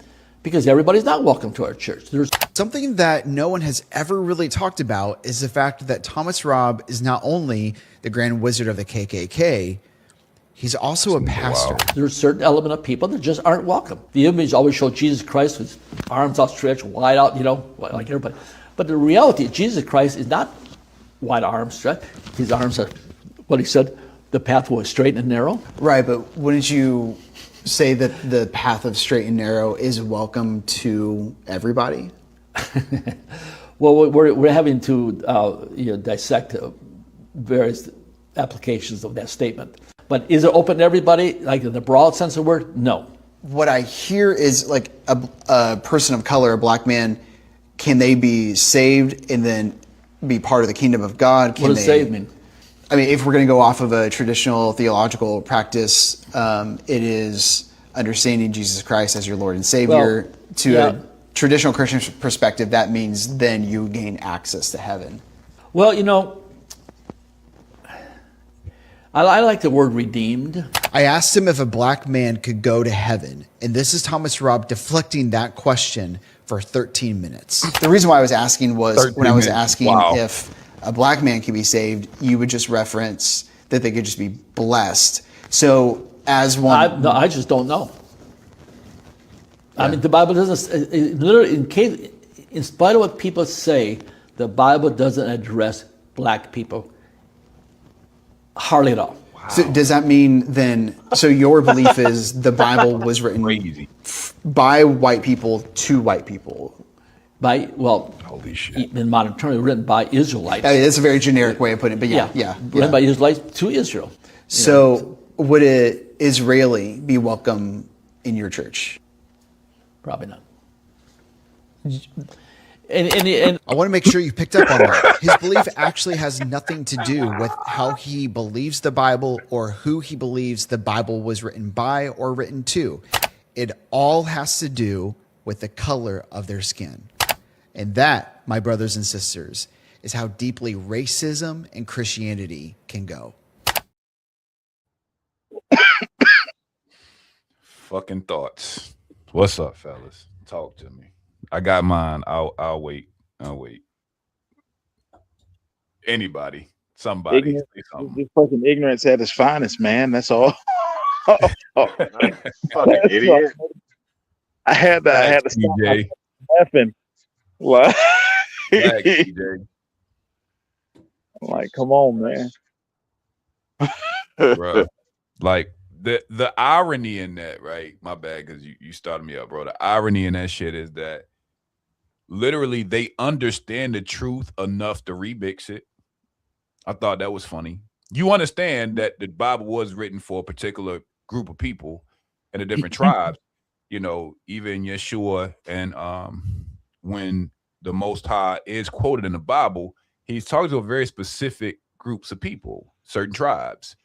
because everybody's not welcome to our church. There's something that no one has ever really talked about is the fact that Thomas Robb is not only the Grand Wizard of the KKK, he's also a pastor. There's a certain element of people that just aren't welcome. The image always shows Jesus Christ with arms outstretched, wide out, like everybody. But the reality, Jesus Christ is not wide arms stretched. His arms are, what he said, the path was straight and narrow. Right, but wouldn't you say that the path of straight and narrow is welcome to everybody? Well, we're having to dissect various applications of that statement. But is it open to everybody, like in the broad sense of the word? No. What I hear is like a person of color, a black man, can they be saved and then be part of the kingdom of God? What does saved mean? I mean, if we're going to go off of a traditional theological practice, it is understanding Jesus Christ as your Lord and Savior. A traditional Christian perspective, that means then you gain access to heaven. Well, I like the word redeemed. I asked him if a black man could go to heaven, and this is Thomas Robb deflecting that question for 13 minutes. The reason why I was asking was when I was asking if a black man could be saved, you would just reference that they could just be blessed. So as one... I just don't know. Yeah. I mean, the Bible doesn't... Literally, in spite of what people say, the Bible doesn't address black people hardly at all. Wow. So does that mean then, so your belief is the Bible was written by white people to white people? Holy shit. In modern terms, written by Israelites. I mean, that's a very generic way of putting it, but yeah. Written by Israelites to Israel. So would an Israeli be welcome in your church? Probably not. And I want to make sure you picked up on that. His belief actually has nothing to do with how he believes the Bible or who he believes the Bible was written by or written to. It all has to do with the color of their skin. And that, my brothers and sisters, is how deeply racism and Christianity can go. Fucking thoughts. What's up, fellas? Talk to me. I got mine. I'll wait. Anybody, somebody. This fucking ignorance at its finest, man. That's all. Fucking idiot. I had to stop laughing. What? Facts, DJ. Like, come on, man. Bruh. Like the irony in that, right? My bad, because you started me up, bro. The irony in that shit is that literally they understand the truth enough to remix it. I thought that was funny. You understand that the Bible was written for a particular group of people and the different tribes. You know, even Yeshua, and when the Most High is quoted in the Bible, he's talking to a very specific groups of people, certain tribes.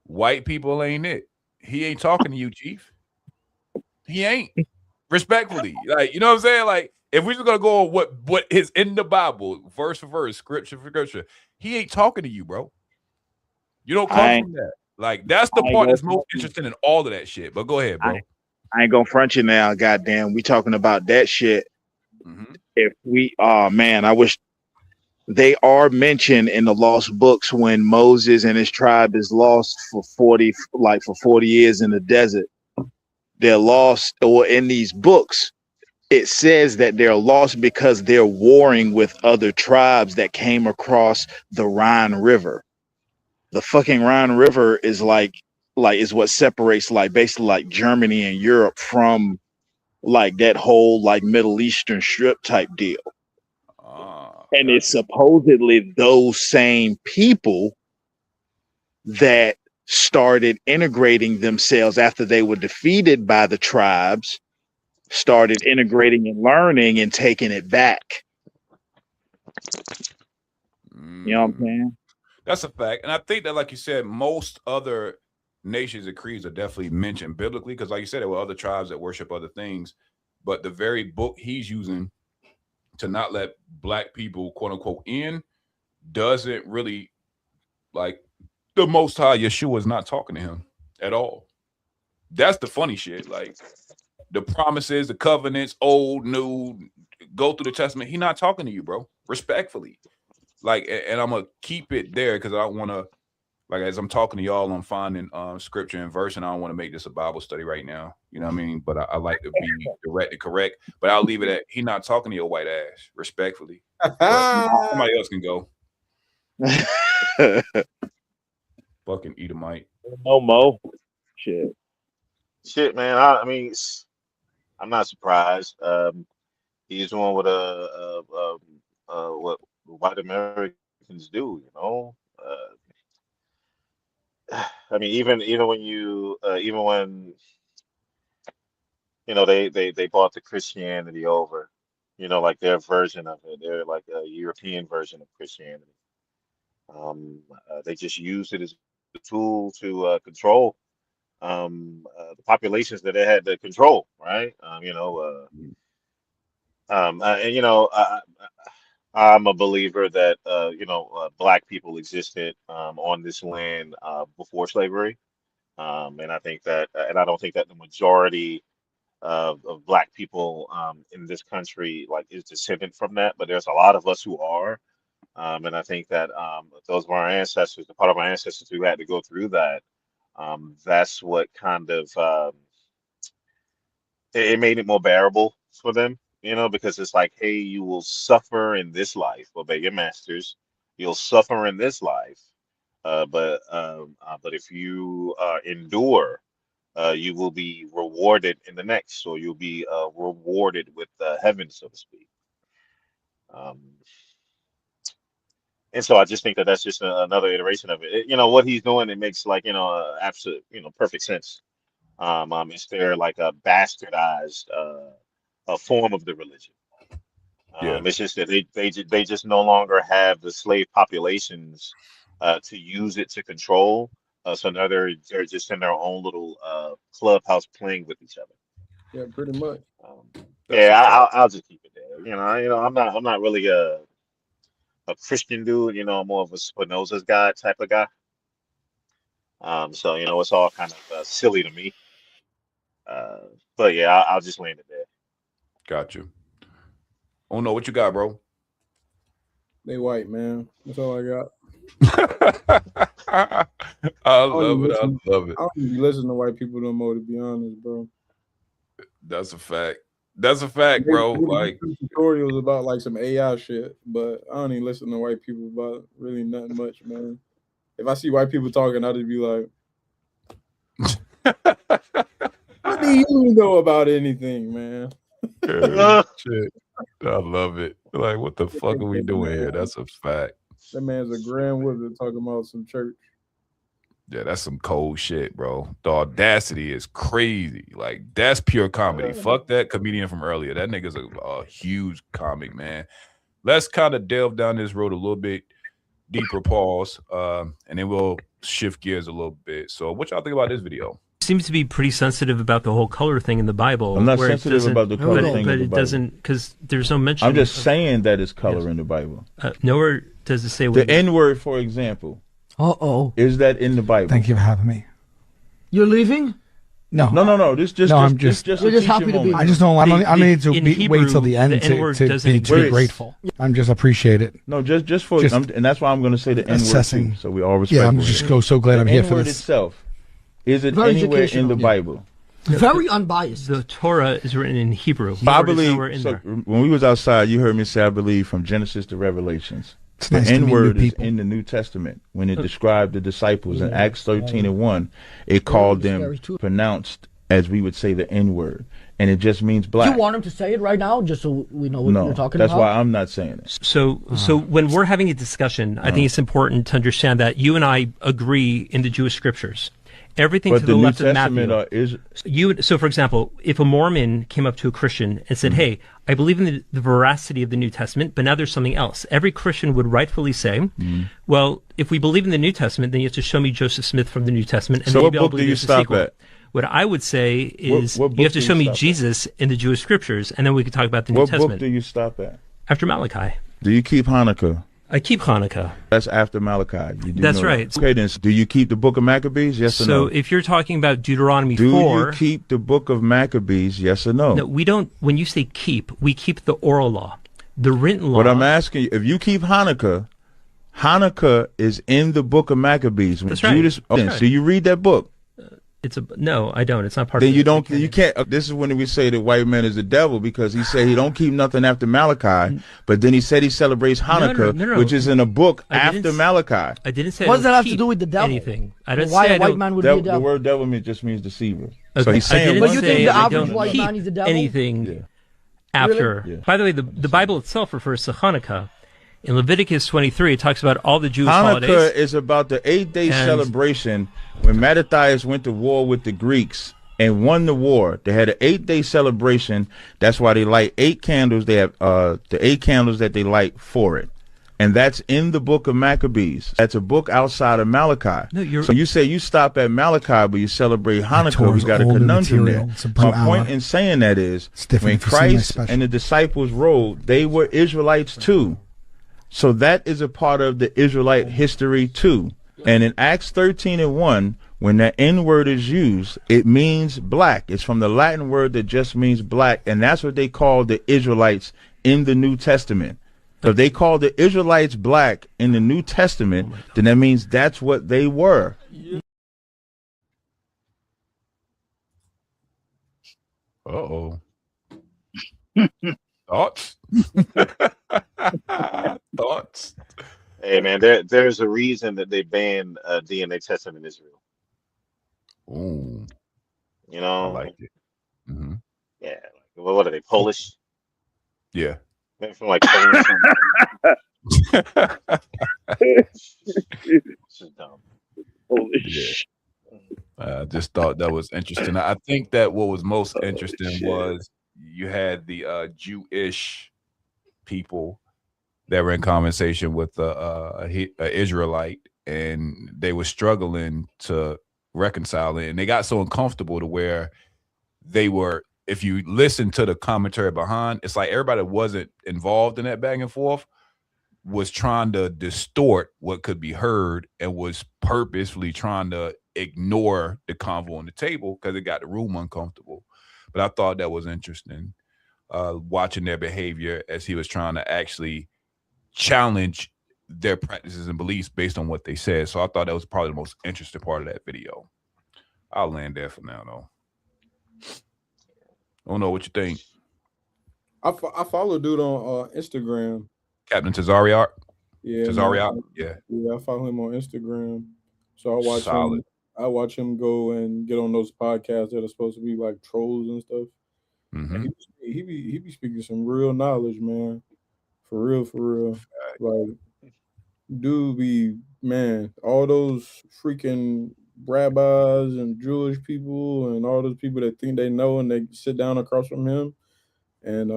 White people ain't it. He ain't talking to you, Chief. He ain't. Respectfully. Like, you know what I'm saying? Like, if we're just gonna go on what is in the Bible, verse for verse, scripture for scripture, he ain't talking to you, bro. You don't come from that. Like, that's the part that's most interesting in all of that shit. But go ahead, bro. I ain't gonna front you now, goddamn. We talking about that shit. If we, oh man, I wish they are mentioned in the lost books when Moses and his tribe is lost for 40 years in the desert. They're lost, or in these books, it says that they're lost because they're warring with other tribes that came across the Rhine River. The fucking Rhine River is is what separates basically like Germany and Europe from like that whole like Middle Eastern strip type deal. And it's supposedly those same people that started integrating themselves after they were defeated by the tribes, started integrating and learning and taking it back. You know what I'm saying? That's a fact. And I think that, like you said, most other nations and creeds are definitely mentioned biblically, because like you said, there were other tribes that worship other things. But the very book he's using to not let black people, quote unquote, in, doesn't really, like, the Most High Yeshua is not talking to him at all. That's the funny shit. Like, the promises, the covenants, old, new, go through the testament. He's not talking to you, bro. Respectfully. Like, and I'm gonna keep it there because I don't want to, like, as I'm talking to y'all, I'm finding scripture and verse, and I don't want to make this a Bible study right now. You know what I mean? But I like to be direct and correct. But I'll leave it at he not talking to your white ass, respectfully. Somebody else can go. Fucking Edomite. No mo. Shit, man. I mean, I'm not surprised. He's doing what what white Americans do, you know. I mean, even when even when they brought the Christianity over, you know, like their version of it, they're like a European version of Christianity. They just used it as a tool to control the populations that they had to control, right? And I'm a believer that black people existed on this land before slavery, and I think that, and I don't think that the majority of black people in this country like is descendant from that, but there's a lot of us who are, and I think that those were our ancestors, the part of our ancestors who had to go through that. That's what kind of it made it more bearable for them. You know, because it's like, hey, you will suffer in this life, obey your masters. You'll suffer in this life, but if you endure, you will be rewarded in the next. So you'll be rewarded with heaven, so to speak. And so I just think that that's just another iteration of it. You know what he's doing? It makes like absolute perfect sense. It's there like a bastardized a form of the religion. It's just that they just no longer have the slave populations to use it to control. So now they're just in their own little clubhouse playing with each other. Yeah, pretty much. I'll just keep it there. I'm not really a Christian dude. I'm more of a Spinoza's guy type of guy. So it's all kind of silly to me. But yeah, I'll just land it there. Got you. Oh no, what you got, bro? They white, man. That's all I got. I love it. I love it. I don't even listen to white people no more, to be honest, bro. That's a fact. That's a fact, bro. Like tutorials about like some AI shit, but I don't even listen to white people about really nothing much, man. If I see white people talking, I'll just be like, what do you know about anything, man? Shit. I love it. Like, what the fuck are we doing here? That's a fact. That man's a grand wizard talking about some church. Yeah, that's some cold shit, bro. The audacity is crazy. Like, that's pure comedy. Fuck that comedian from earlier. That nigga's a huge comic, man. Let's kind of delve down this road a little bit deeper, pause, and then we'll shift gears a little bit. So what y'all think about this video? Seems to be pretty sensitive about the whole color thing in the Bible. I'm not sensitive about the color thing, but in the it Bible. doesn't, because there's no mention. I'm just saying that it's color in the Bible. Nowhere does it say the N word, for example. Is that in the Bible? Thank you for having me. You're leaving? No. No. This just. No, just, I'm just. Just You're just happy to be. I just don't. I don't need to Hebrew, wait till the end N-word to doesn't be exist. grateful. I'm just appreciate it. No, just for, and that's why I'm going to say the N word assessing. too. So we all respect. Yeah, I'm just so glad I'm here for N-word this. itself. Is it Very anywhere in educational, the Bible? Very unbiased. The Torah is written in Hebrew. I Hebrew is believe. nowhere in So there. when we was outside, you heard me say I believe from Genesis to Revelations. It's The nice to meet N new word is people. in the New Testament. When it described the disciples in Acts 13:1, it called them pronounced as we would say the N word, and it just means Do black. you want him to say it right now, just so we know what No, you're talking that's about? why I'm not saying it. So when we're having a discussion, I think it's important to understand that you and I agree in the Jewish scriptures. Everything But to the the New left of Testament Matthew. So, for example, if a Mormon came up to a Christian and said, "Hey, I believe in the veracity of the New Testament, but now there's something else," every Christian would rightfully say, "Well, if we believe in the New Testament, then you have to show me Joseph Smith from the New Testament." And So then what maybe I'll book do believe you there's a stop sequel." at? What I would say is what you have book to do show you me stop at? Jesus in the Jewish scriptures, and then we could talk about the New What Testament. book do you stop at? After Malachi. Do you keep Hanukkah? I keep Hanukkah. That's after Malachi. You do That's know right. That. Okay, then do you keep the book of Maccabees? Yes or So no? if you're talking about Deuteronomy Do 4... you keep the book of Maccabees? Yes or no? No, we don't. When you say keep, we keep the oral law. The written law... What I'm asking you, if you keep Hanukkah, Hanukkah is in the book of Maccabees. When That's right. Judas, That's so right. you read that book. No, I don't. It's not part Then of you it. don't. You can't. This is when we say the white man is the devil, because he said he don't keep nothing after Malachi, but then he said he celebrates Hanukkah, no. which is in a book I didn't after s- Malachi. I didn't say What I does that don't have to keep do with the devil? anything. I didn't Why say a I white don't... man would be a The devil? word devil just means deceiver. Okay, So he's I saying didn't one But you say think the I average don't white keep man is a devil? anything after... Really? Yeah. By the way, the Bible itself refers to Hanukkah. In Leviticus 23, it talks about all the Jewish Hanukkah holidays. is about the 8-day And- celebration when Mattathias went to war with the Greeks and won the war. They had an 8-day celebration. That's why they light 8 candles. They have the 8 candles that they light for it. And that's in the book of Maccabees. That's a book outside of Malachi. No, so you say you stop at Malachi, but you celebrate Hanukkah. Torah's We got a older conundrum material. there. It's a My blue point hour. in saying that is, different when if you see my Christ special. and the disciples rode, they were Israelites too. So that is a part of the Israelite history too. And in Acts 13:1, when that N word is used, it means black. It's from the Latin word that just means black, and that's what they call the Israelites in the New Testament. So if they call the Israelites black in the New Testament, then that means that's what they were. Uh-oh. Thoughts? Thoughts? Hey man, there's a reason that they banned DNA testing in Israel. Ooh, You know, I like it. Mm-hmm. yeah. Like, what are they? Polish? Yeah. Maybe from like Poland. This is dumb. Holy shit. I just thought that was interesting. I think that what was most interesting was you had the Jewish people that were in conversation with a Israelite, and they were struggling to reconcile it, and they got so uncomfortable to where they were, if you listen to the commentary behind, it's like everybody that wasn't involved in that back and forth was trying to distort what could be heard and was purposefully trying to ignore the convo on the table because it got the room uncomfortable. But I thought that was interesting, watching their behavior as he was trying to actually challenge their practices and beliefs based on what they said. So I thought that was probably the most interesting part of that video. I'll land there for now, though. I don't know what you think. I follow dude on Instagram. Captain Tazariot. Yeah, Tazariot. man. Yeah. I follow him on Instagram. So Solid. I watch him go and get on those podcasts that are supposed to be like trolls and stuff. Mm-hmm. And he be speaking some real knowledge, man. For real. Like, dude be, man, all those freaking rabbis and Jewish people and all those people that think they know and they sit down across from him, and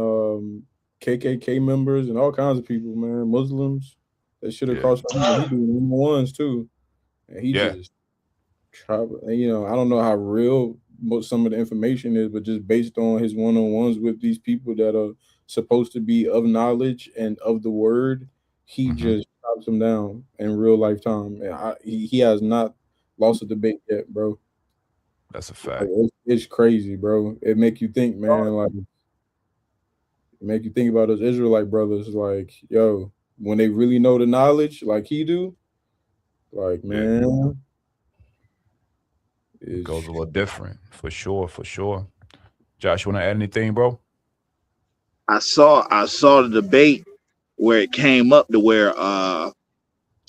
KKK members and all kinds of people, man, Muslims that shit across from him. He do number ones too, and he just travel. And, you know, I don't know how real some of the information is, but just based on his one-on-ones with these people that are supposed to be of knowledge and of the word, he just chops them down in real lifetime. And he has not lost a debate yet, bro. That's a fact. Like, it's crazy, bro. It make you think, man. Like, it make you think about those Israelite brothers. Like, yo, when they really know the knowledge, like he do, like, man. It goes a little different, for sure. Josh, you want to add anything, bro? I saw the debate where it came up to where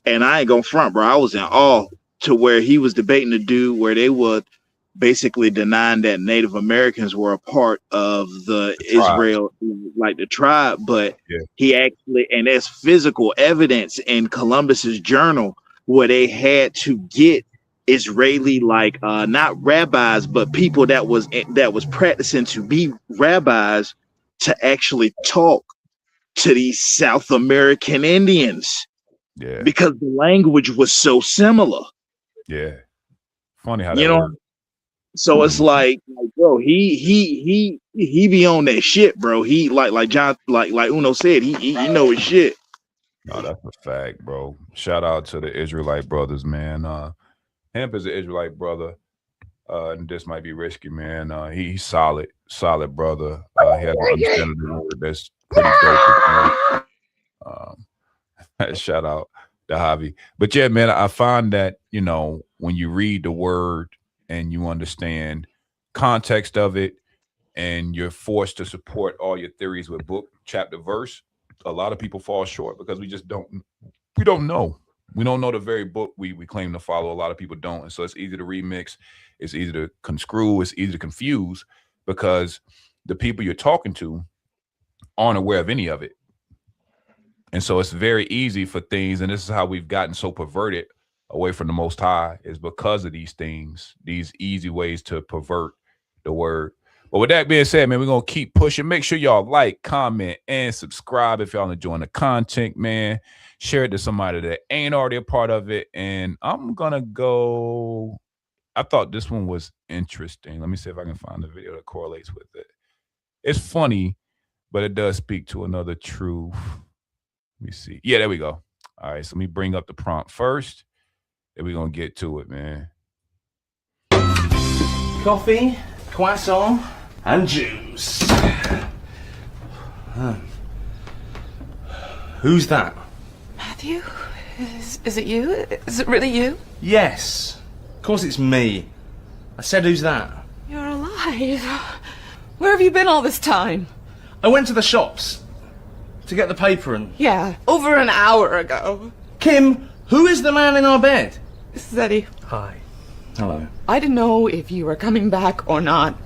and I ain't gonna front, bro. I was in awe to where he was debating the dude where they were basically denying that Native Americans were a part of the Israel, like the tribe, but he actually, and there's physical evidence in Columbus's journal where they had to get Israeli, like not rabbis, but people that was practicing to be rabbis to actually talk to these South American Indians. Yeah. Because the language was so similar. Yeah. Funny how you that know. works. So it's like, bro, he be on that shit, bro. He like John, like Uno said, he know his shit. No, that's a fact, bro. Shout out to the Israelite brothers, man. Hemp is an Israelite brother. And this might be risky, man. He's solid brother. He has an understanding of the word that's pretty dope. Shout out to Javi. But yeah, man, I find that, you know, when you read the word and you understand context of it and you're forced to support all your theories with book, chapter, verse, a lot of people fall short because we don't know. We don't know the very book we claim to follow. A lot of people don't. And so it's easy to remix. It's easy to conscrew. It's easy to confuse because the people you're talking to aren't aware of any of it. And so it's very easy for things. And this is how we've gotten so perverted away from the Most High, is because of these things, these easy ways to pervert the word. But with that being said, man, we're going to keep pushing. Make sure y'all like, comment, and subscribe if y'all enjoying the content, man. Share it to somebody that ain't already a part of it. And I'm going to go. I thought this one was interesting. Let me see if I can find the video that correlates with it. It's funny, but it does speak to another truth. Let me see. Yeah, there we go. All right, so let me bring up the prompt first. And we're going to get to it, man. Coffee, croissant, and juice. Who's that? Matthew? Is it you? Is it really you? Yes. Of course it's me. I said, who's that? You're alive. Where have you been all this time? I went to the shops to get the paper and... Yeah, over an hour ago. Kim, who is the man in our bed? This is Eddie. Hi. Hello. I didn't know if you were coming back or not.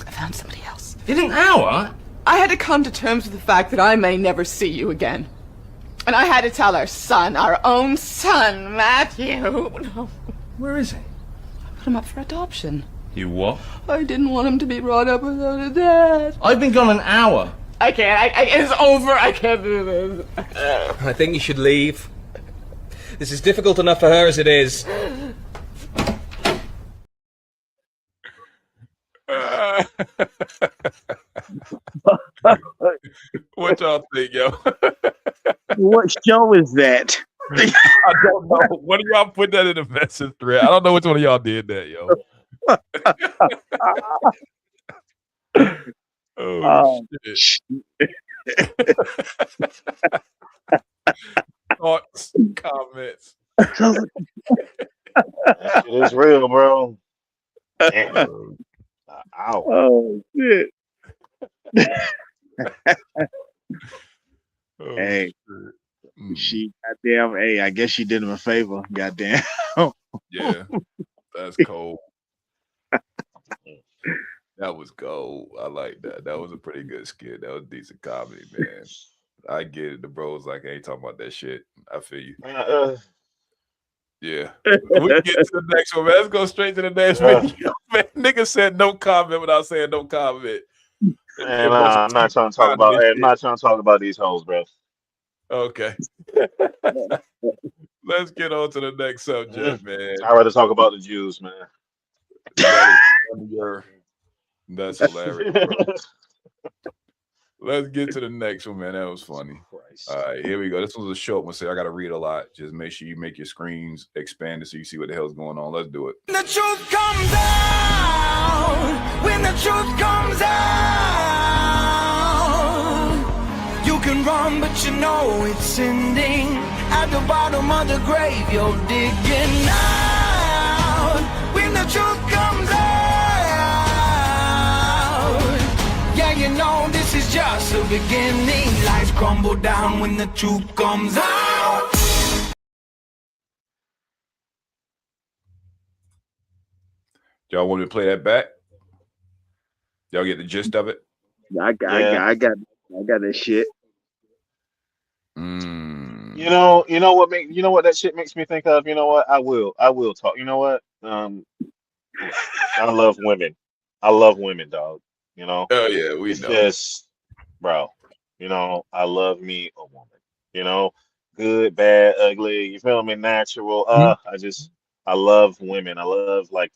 I found somebody else. In an hour? I had to come to terms with the fact that I may never see you again. And I had to tell our son, our own son, Matthew. No. Where is he? I put him up for adoption. You what? I didn't want him to be brought up without a dad. I've been gone an hour. I can't. It's over. I can't do this. I think you should leave. This is difficult enough for her as it is. What y'all think, yo? What show is that? I don't know. One of y'all put that in the message thread. I don't know which one of y'all did that, yo. Oh, shit. Thoughts, comments. That shit is real, bro. Damn. Ow. Oh shit. Hey, she goddamn. Hey, I guess she did him a favor. Goddamn. Yeah, that's cold. That was gold. I like that. That was a pretty good skit. That was decent comedy, man. I get it. The bros like ain't talking about that shit. I feel you. Yeah. We get to the next one, man. Let's go straight to the next video. Man, nigga said no comment without saying no comment. Man, I'm not trying to talk about. I'm not trying to talk about these hoes, bro. Okay. Let's get on to the next subject, man. I'd rather talk about the Jews, man. That's hilarious, bro. Let's get to the next one, man. That was funny. All right, here we go. This was a short one, so I got to read a lot. Just make sure you make your screens expanded so you see what the hell's going on. Let's do it. The truth comes out. When the truth comes out, you can run, but you know it's ending. At the bottom of the grave, you're digging out. When the truth comes out, yeah, you know this is just the beginning. Lights crumble down when the truth comes out. Y'all want me to play that back? Y'all get the gist of it? I got that shit. You know what that shit makes me think of. You know what? I will talk. You know what? I love women. I love women, dog. You know. Oh yeah, we it's know. Just, bro. You know, I love me a woman. You know, good, bad, ugly. You feel me? Natural. I love women. I love like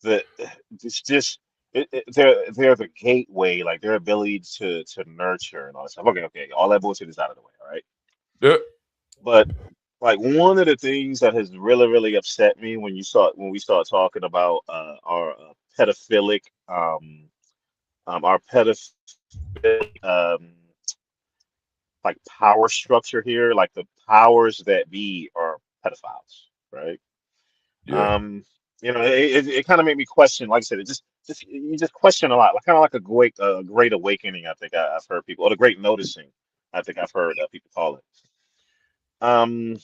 it's just. They're the gateway, like their ability to nurture and all that stuff. Okay, all that bullshit is out of the way, all right? Yeah. But like one of the things that has really upset me when we start talking about our pedophilic like power structure here, like the powers that be are pedophiles, right? Yeah. You know, it kind of made me question. Like I said, you just question a lot, like kind of like a great awakening. I think I've heard people, or the great noticing. I think I've heard people call it. You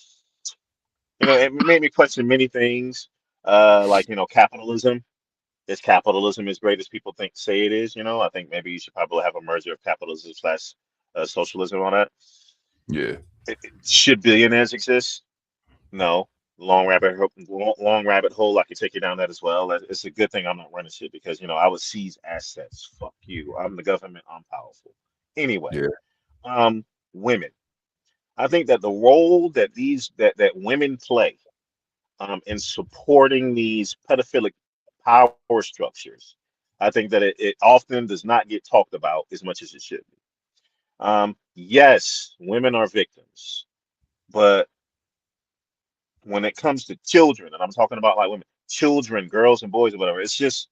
know, it made me question many things. Like capitalism. Is capitalism as great as people say it is? You know, I think maybe you should probably have a merger of capitalism slash socialism on that. Yeah. Should billionaires exist? No. Long rabbit hole. I could take you down that as well. It's a good thing I'm not running shit because I would seize assets. Fuck you. I'm the government. I'm powerful. Anyway, women. I think that the role that that women play in supporting these pedophilic power structures, I think that it often does not get talked about as much as it should be. Yes, women are victims, but when it comes to children, and I'm talking about like women, children, girls and boys or whatever, it's just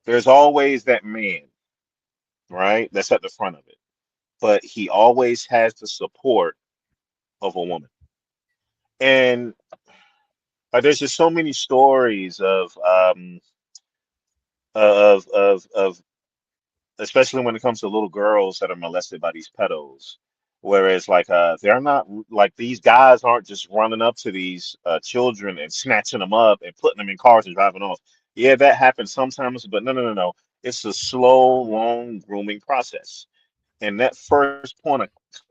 there's always that man, right? That's at the front of it. But he always has the support of a woman. And there's just so many stories of especially when it comes to little girls that are molested by these pedos. Whereas like they're not like these guys aren't just running up to these children and snatching them up and putting them in cars and driving off. Yeah, that happens sometimes, but no. It's a slow, long grooming process. And that first point of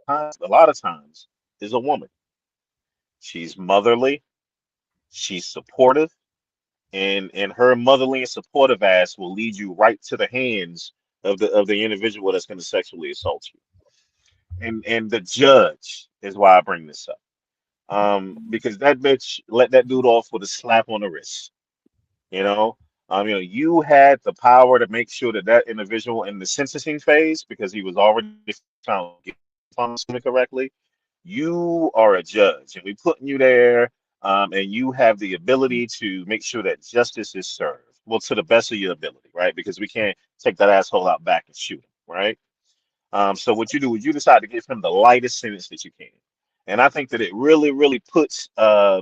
contact, a lot of times, is a woman. She's motherly, she's supportive, and her motherly and supportive ass will lead you right to the hands of the individual that's going to sexually assault you. And the judge is why I bring this up. Because that bitch let that dude off with a slap on the wrist. You had the power to make sure that individual in the sentencing phase, because he was already found guilty correctly. You are a judge, and we putting you there, and you have the ability to make sure that justice is served. Well, to the best of your ability, right? Because we can't take that asshole out back and shoot him, right? So what you do is you decide to give him the lightest sentence that you can, and I think that it really puts a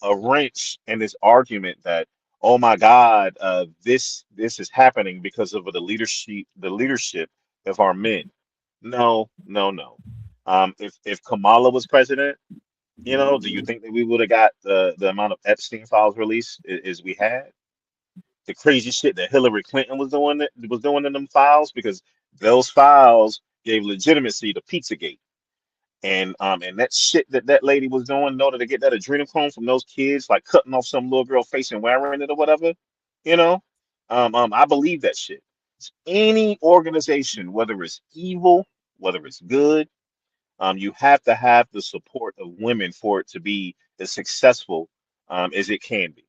wrench in this argument that oh my God, this is happening because of the leadership of our men. No, no, no. If Kamala was president, do you think that we would have got the amount of Epstein files released as we had? The crazy shit that Hillary Clinton was doing in them files, because those files gave legitimacy to Pizzagate. And that shit that lady was doing in order to get that adrenochrome from those kids, like cutting off some little girl face and wearing it or whatever, you know, I believe that shit. Any organization, whether it's evil, whether it's good, you have to have the support of women for it to be as successful as it can be.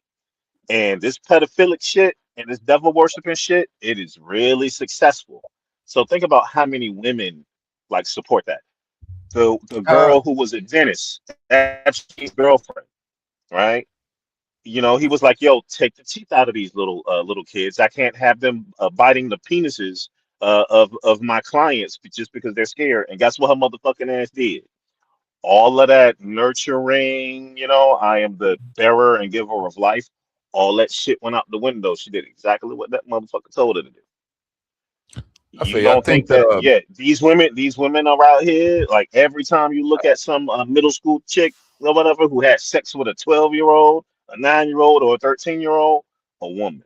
And this pedophilic shit and this devil worshiping shit, it is really successful. So think about how many women like support that. The girl who was at Venice, Epstein's girlfriend, right? He was like, "Yo, take the teeth out of these little kids. I can't have them biting the penises of my clients just because they're scared." And guess what her motherfucking ass did? All of that nurturing, I am the bearer and giver of life. All that shit went out the window. She did exactly what that motherfucker told her to do. You don't think that? Yeah, these women are out here. Like every time you look at some middle school chick or whatever who had sex with a 12-year-old, a 9-year-old, or a 13-year-old, a woman.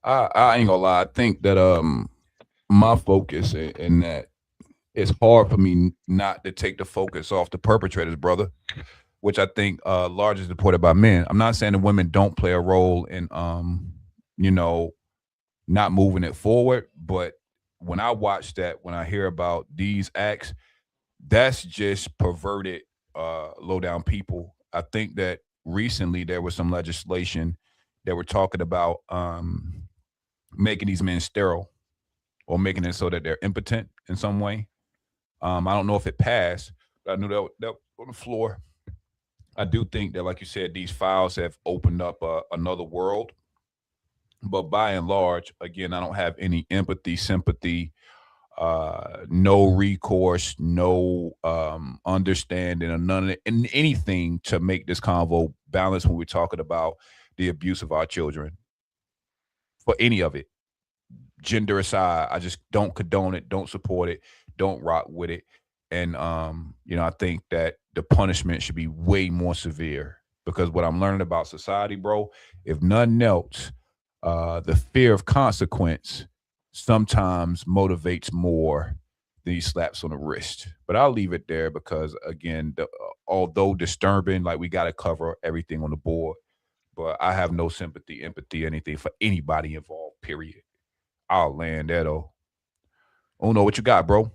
I ain't gonna lie. I think that my focus in that it's hard for me not to take the focus off the perpetrators, brother, which I think largely supported by men. I'm not saying that women don't play a role in not moving it forward, but when I watch that, when I hear about these acts, that's just perverted, low down people. I think that recently there was some legislation that were talking about making these men sterile or making it so that they're impotent in some way. I don't know if it passed, but I knew that on the floor. I do think that, like you said, these files have opened up another world. But by and large, again, I don't have any empathy, sympathy, no recourse, no understanding, or none of anything to make this convo balanced when we're talking about the abuse of our children. For any of it, gender aside, I just don't condone it, don't support it, don't rock with it. And I think that the punishment should be way more severe, because what I'm learning about society, bro, if nothing else, the fear of consequence sometimes motivates more than these slaps on the wrist. But I'll leave it there because, again, although disturbing, like we got to cover everything on the board, but I have no sympathy, empathy, anything for anybody involved, period. I'll land that, though. Oh, no, what you got, bro?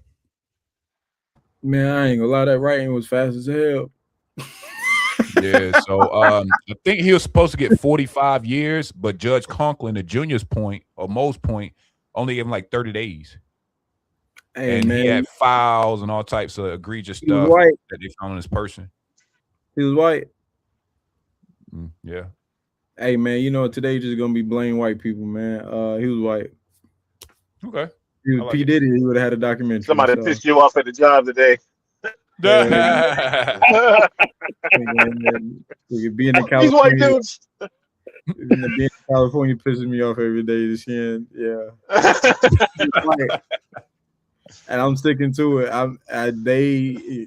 Man, I ain't gonna lie, that writing was fast as hell. Yeah, so I think he was supposed to get 45 years, but Judge Conklin, the junior's point, or Mo's point, only gave him like 30 days. Hey, and man, he had files and all types of egregious he was stuff white. that they found on this person. He was white. Yeah. Hey, man, today just gonna be blame white people, man. He was white. Okay. He was P. Diddy, he would have had a documentary. Somebody pissed you off at the job today. Being in These white dudes. Being in California pisses me off every day. This year, yeah. And I'm sticking to it.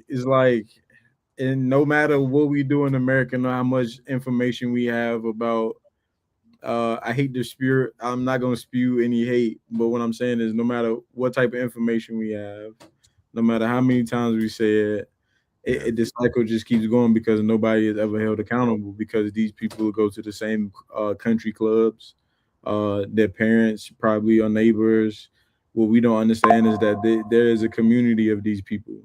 It's like, and no matter what we do in America, no how much information we have about. I hate the spirit. I'm not gonna spew any hate, but what I'm saying is, no matter what type of information we have, no matter how many times we say it, the cycle just keeps going because nobody is ever held accountable, because these people go to the same country clubs. Their parents probably are neighbors. What we don't understand is that there is a community of these people,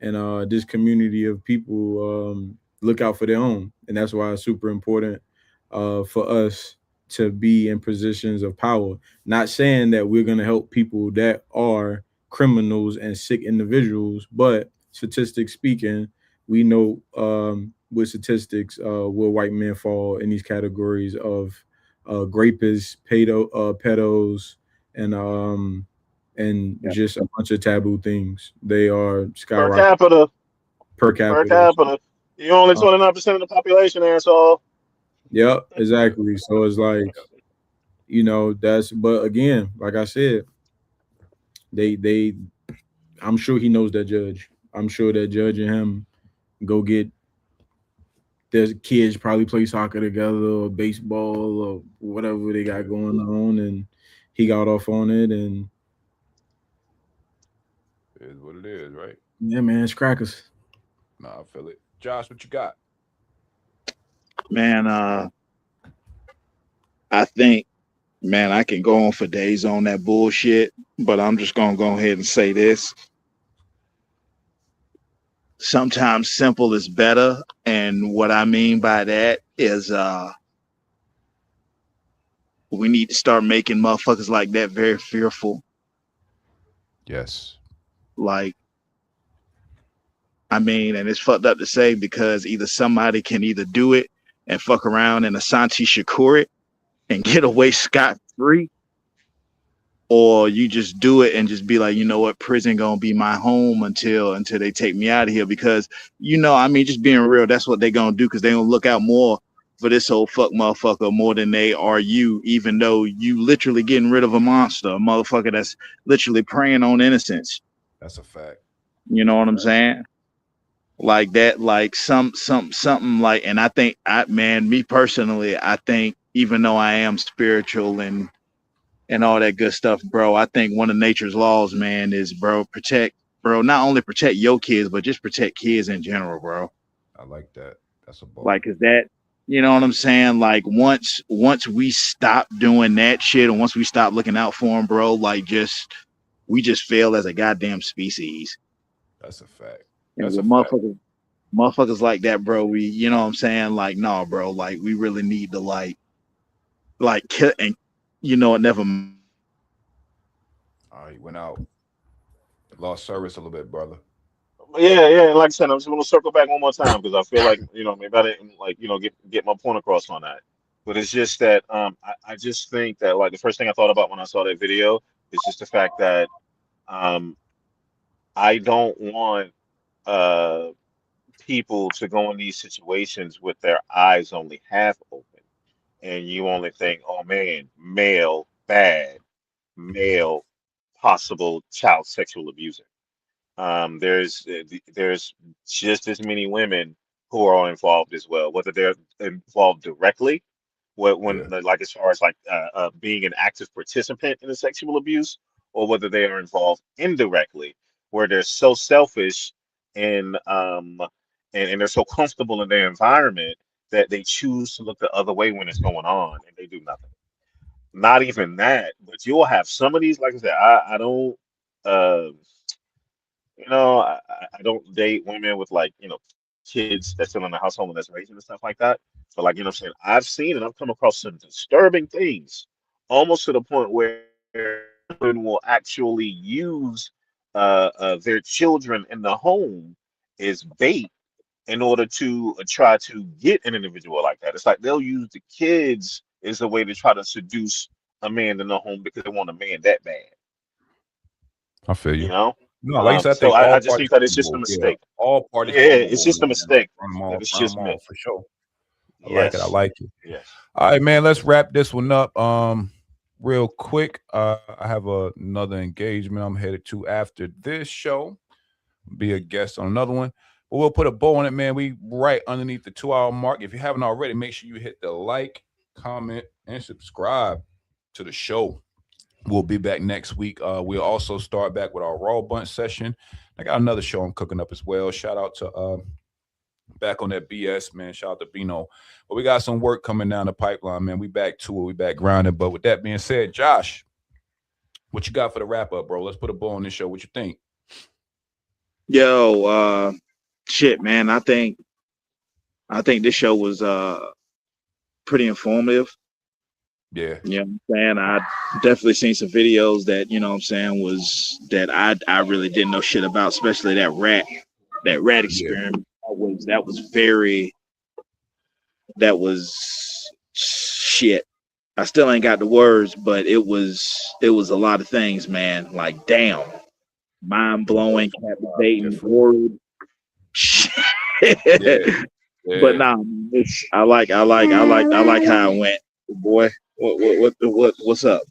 and this community of people look out for their own, and that's why it's super important for us to be in positions of power. Not saying that we're going to help people that are criminals and sick individuals, but statistics speaking, we know with statistics where white men fall in these categories of rapists, pedos, and just a bunch of taboo things. They are skyrocketing. Per capita. You're only 29% of the population, asshole. Yep, exactly. So it's like, but again, like I said, they I'm sure he knows that judge. I'm sure that judge and him go get their kids probably play soccer together or baseball or whatever they got going on, and he got off on it, and It is what it is, right? yeah, man, it's crackers. Nah, I feel it. Josh, what you got? Man, I think, man, I can go on for days on that bullshit, but I'm just gonna go ahead and say this. Sometimes simple is better, and what I mean by that is we need to start making motherfuckers like that very fearful. Yes. Like, I mean, and it's fucked up to say because either somebody can either do it and fuck around and Asante Shakur it and get away scot-free, or you just do it and just be like, you know what, prison gonna be my home until they take me out of here. Because, I mean, just being real, that's what they gonna do, because they gonna look out more for this old fuck motherfucker more than they are you, even though you literally getting rid of a monster, a motherfucker that's literally preying on innocence. That's a fact. You know what I'm saying? Like that, like something like, and I think me personally, I think even though I am spiritual and all that good stuff, bro, I think one of nature's laws, man, is not only protect your kids, but just protect kids in general, bro. I like that. That's a ball. Like, is that, you know what I'm saying? Like, once we stop doing that shit, and once we stop looking out for them, bro, like, we just fail as a goddamn species. That's a fact. And with motherfuckers like that, bro, we, you know what I'm saying? Like, no, bro, like, we really need to like kill, and never. He went out. Lost service a little bit, brother. Yeah. Like I said, I'm just gonna circle back one more time because I feel like maybe I didn't get my point across on that. But it's just that I just think that like the first thing I thought about when I saw that video is just the fact that I don't want people to go in these situations with their eyes only half open, and you only think, oh man, male bad, male possible child sexual abuser. There's just as many women who are involved as well, whether they're involved directly, like as far as like being an active participant in the sexual abuse, or whether they are involved indirectly, where they're so selfish and they're so comfortable in their environment that they choose to look the other way when it's going on and they do nothing. Not even that, but you'll have some of these, like I said, I don't uh, I don't date women with like, kids that's still in the household and that's raising and stuff like that. But like, what I'm saying, I've seen and I've come across some disturbing things, almost to the point where women will actually use their children in the home as bait in order to try to get an individual like that. It's like they'll use the kids as a way to try to seduce a man in the home because they want a man that bad. I feel you. No, like I said, so I just think that it's just a mistake. Yeah, all parties. Yeah, it's just a mistake. It's just for sure. I Yes. like it. Yes. All right, man. Let's wrap this one up. Real quick. I have another engagement I'm headed to after this show. Be a guest on another one. But we'll put a bow on it, man. We right underneath the 2-hour mark. If you haven't already, make sure you hit the like, comment, and subscribe to the show. We'll be back next week. We'll also start back with our Raw Bunch session. I got another show I'm cooking up as well. Shout out to Back on That BS, man. Shout out to Bino. But we got some work coming down the pipeline, man. We back to it. We back grinding. But with that being said, Josh, what you got for the wrap up, bro? Let's put a bow on this show. What you think? Yo, shit, man. I think this show was pretty informative. Yeah. You know what I'm saying? I definitely seen some videos that, you know what I'm saying, was that I really didn't know shit about, especially that rat experiment. That was shit. I still ain't got the words, but it was a lot of things, man. Like, damn. Mind blowing, captivating, word. Yeah. Yeah. nah, I like how it went, boy. What's up?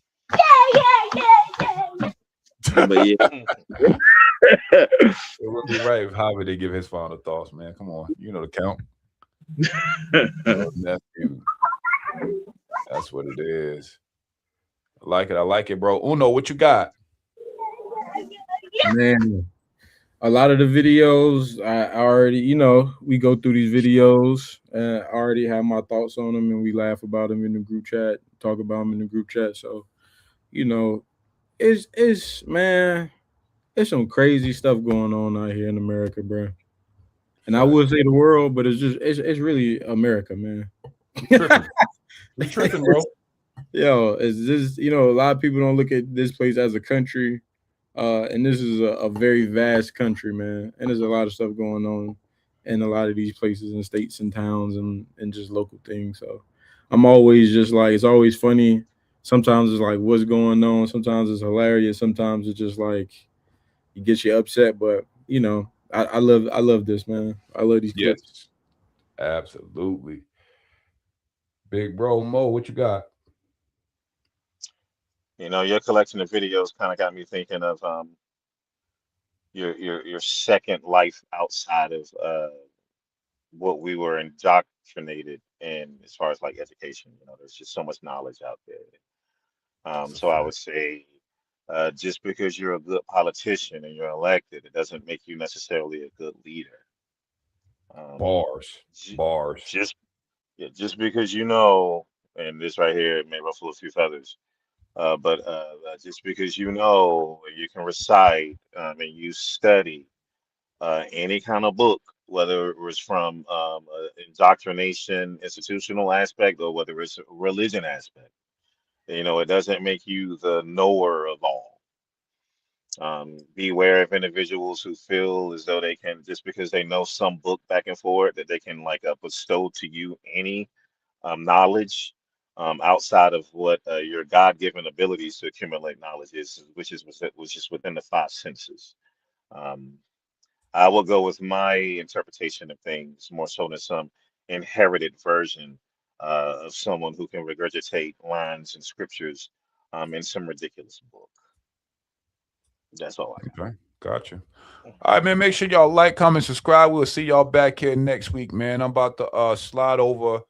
But yeah. It would be right if Javi did give his final thoughts, man. Come on, you know the count. Nephew. That's what it is. I like it, bro. Uno, what you got? Man, a lot of the videos, I already, we go through these videos. I already have my thoughts on them, and we laugh about them in the group chat, talk about them in the group chat. So, it's man, there's some crazy stuff going on out here in America, bro. And I would say the world, but it's really America, man. It's tripping, bro. Yo, it's just, a lot of people don't look at this place as a country. And this is a very vast country, man. And there's a lot of stuff going on in a lot of these places and states and towns and just local things. So I'm always just like, it's always funny. Sometimes it's like, what's going on? Sometimes it's hilarious. Sometimes it's just like, it gets you upset. But, I love this, man. I love these clips. Yes, absolutely. Big bro Mo, what you got? Your collection of videos kind of got me thinking of your second life outside of what we were indoctrinated in as far as like education. There's just so much knowledge out there. So I would say just because you're a good politician and you're elected, it doesn't make you necessarily a good leader. Bars. Just because and this right here may ruffle a few feathers. But just because you can recite and you study any kind of book, whether it was from indoctrination, institutional aspect, or whether it's a religion aspect, it doesn't make you the knower of all. Beware of individuals who feel as though they can, just because they know some book back and forth, that they can bestow to you any knowledge outside of what your God-given abilities to accumulate knowledge is, which is within the five senses. I will go with my interpretation of things more so than some inherited version of someone who can regurgitate lines and scriptures in some ridiculous book. That's all I got. Okay, gotcha. All right, man. Make sure y'all like, comment, subscribe. We'll see y'all back here next week, man. I'm about to slide over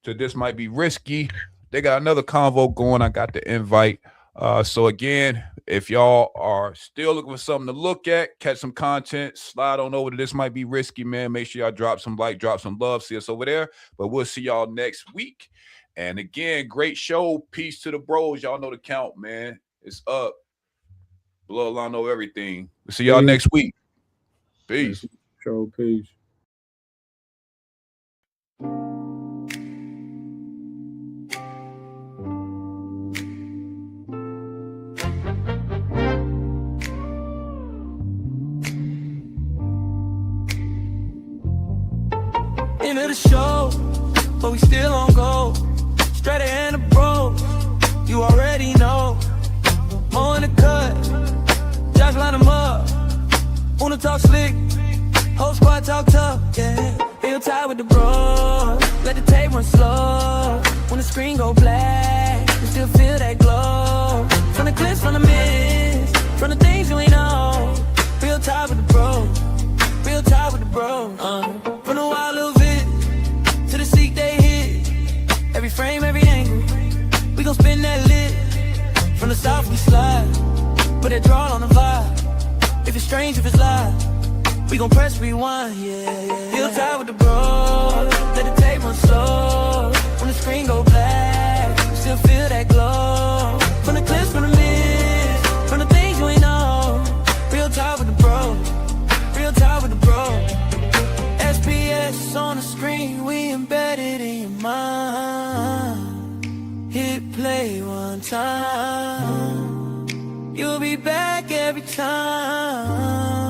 to This Might Be Risky. They got another convo going. I got the invite. So again, if y'all are still looking for something to look at, catch some content, slide on over to This Might Be Risky, man. Make sure y'all drop some like, drop some love. See us over there. But we'll see y'all next week. And again, great show. Peace to the bros. Y'all know the count, man. It's up. Bloodline know everything. We'll see y'all next week. Peace. Show, peace. End of the show, but we still on go. Straight ahead the bro, you already know. More in the cut, Josh line them up. Wanna talk slick, whole squad talk tough, yeah. Feel tired with the bros, let the tape run slow. When the screen go black, you still feel that glow. From the clips, from the mist, from the things you ain't know. Real tired with the bro, real tired with the bro. From the wild little vid to the seat they hit. Every frame, every angle, we gon' spin that lit. From the south we slide, put that draw on the vibe. If it's strange, if it's live, we gon' press rewind, yeah. Feel tired with the bros, let the tape run slow. When the screen go black, still feel that glow. From the clips, from the mist, from the things you ain't know. Real tired with the bro, real tired with the bro. SPS on the screen, we embedded in your mind. Hit play one time, you'll be back every time.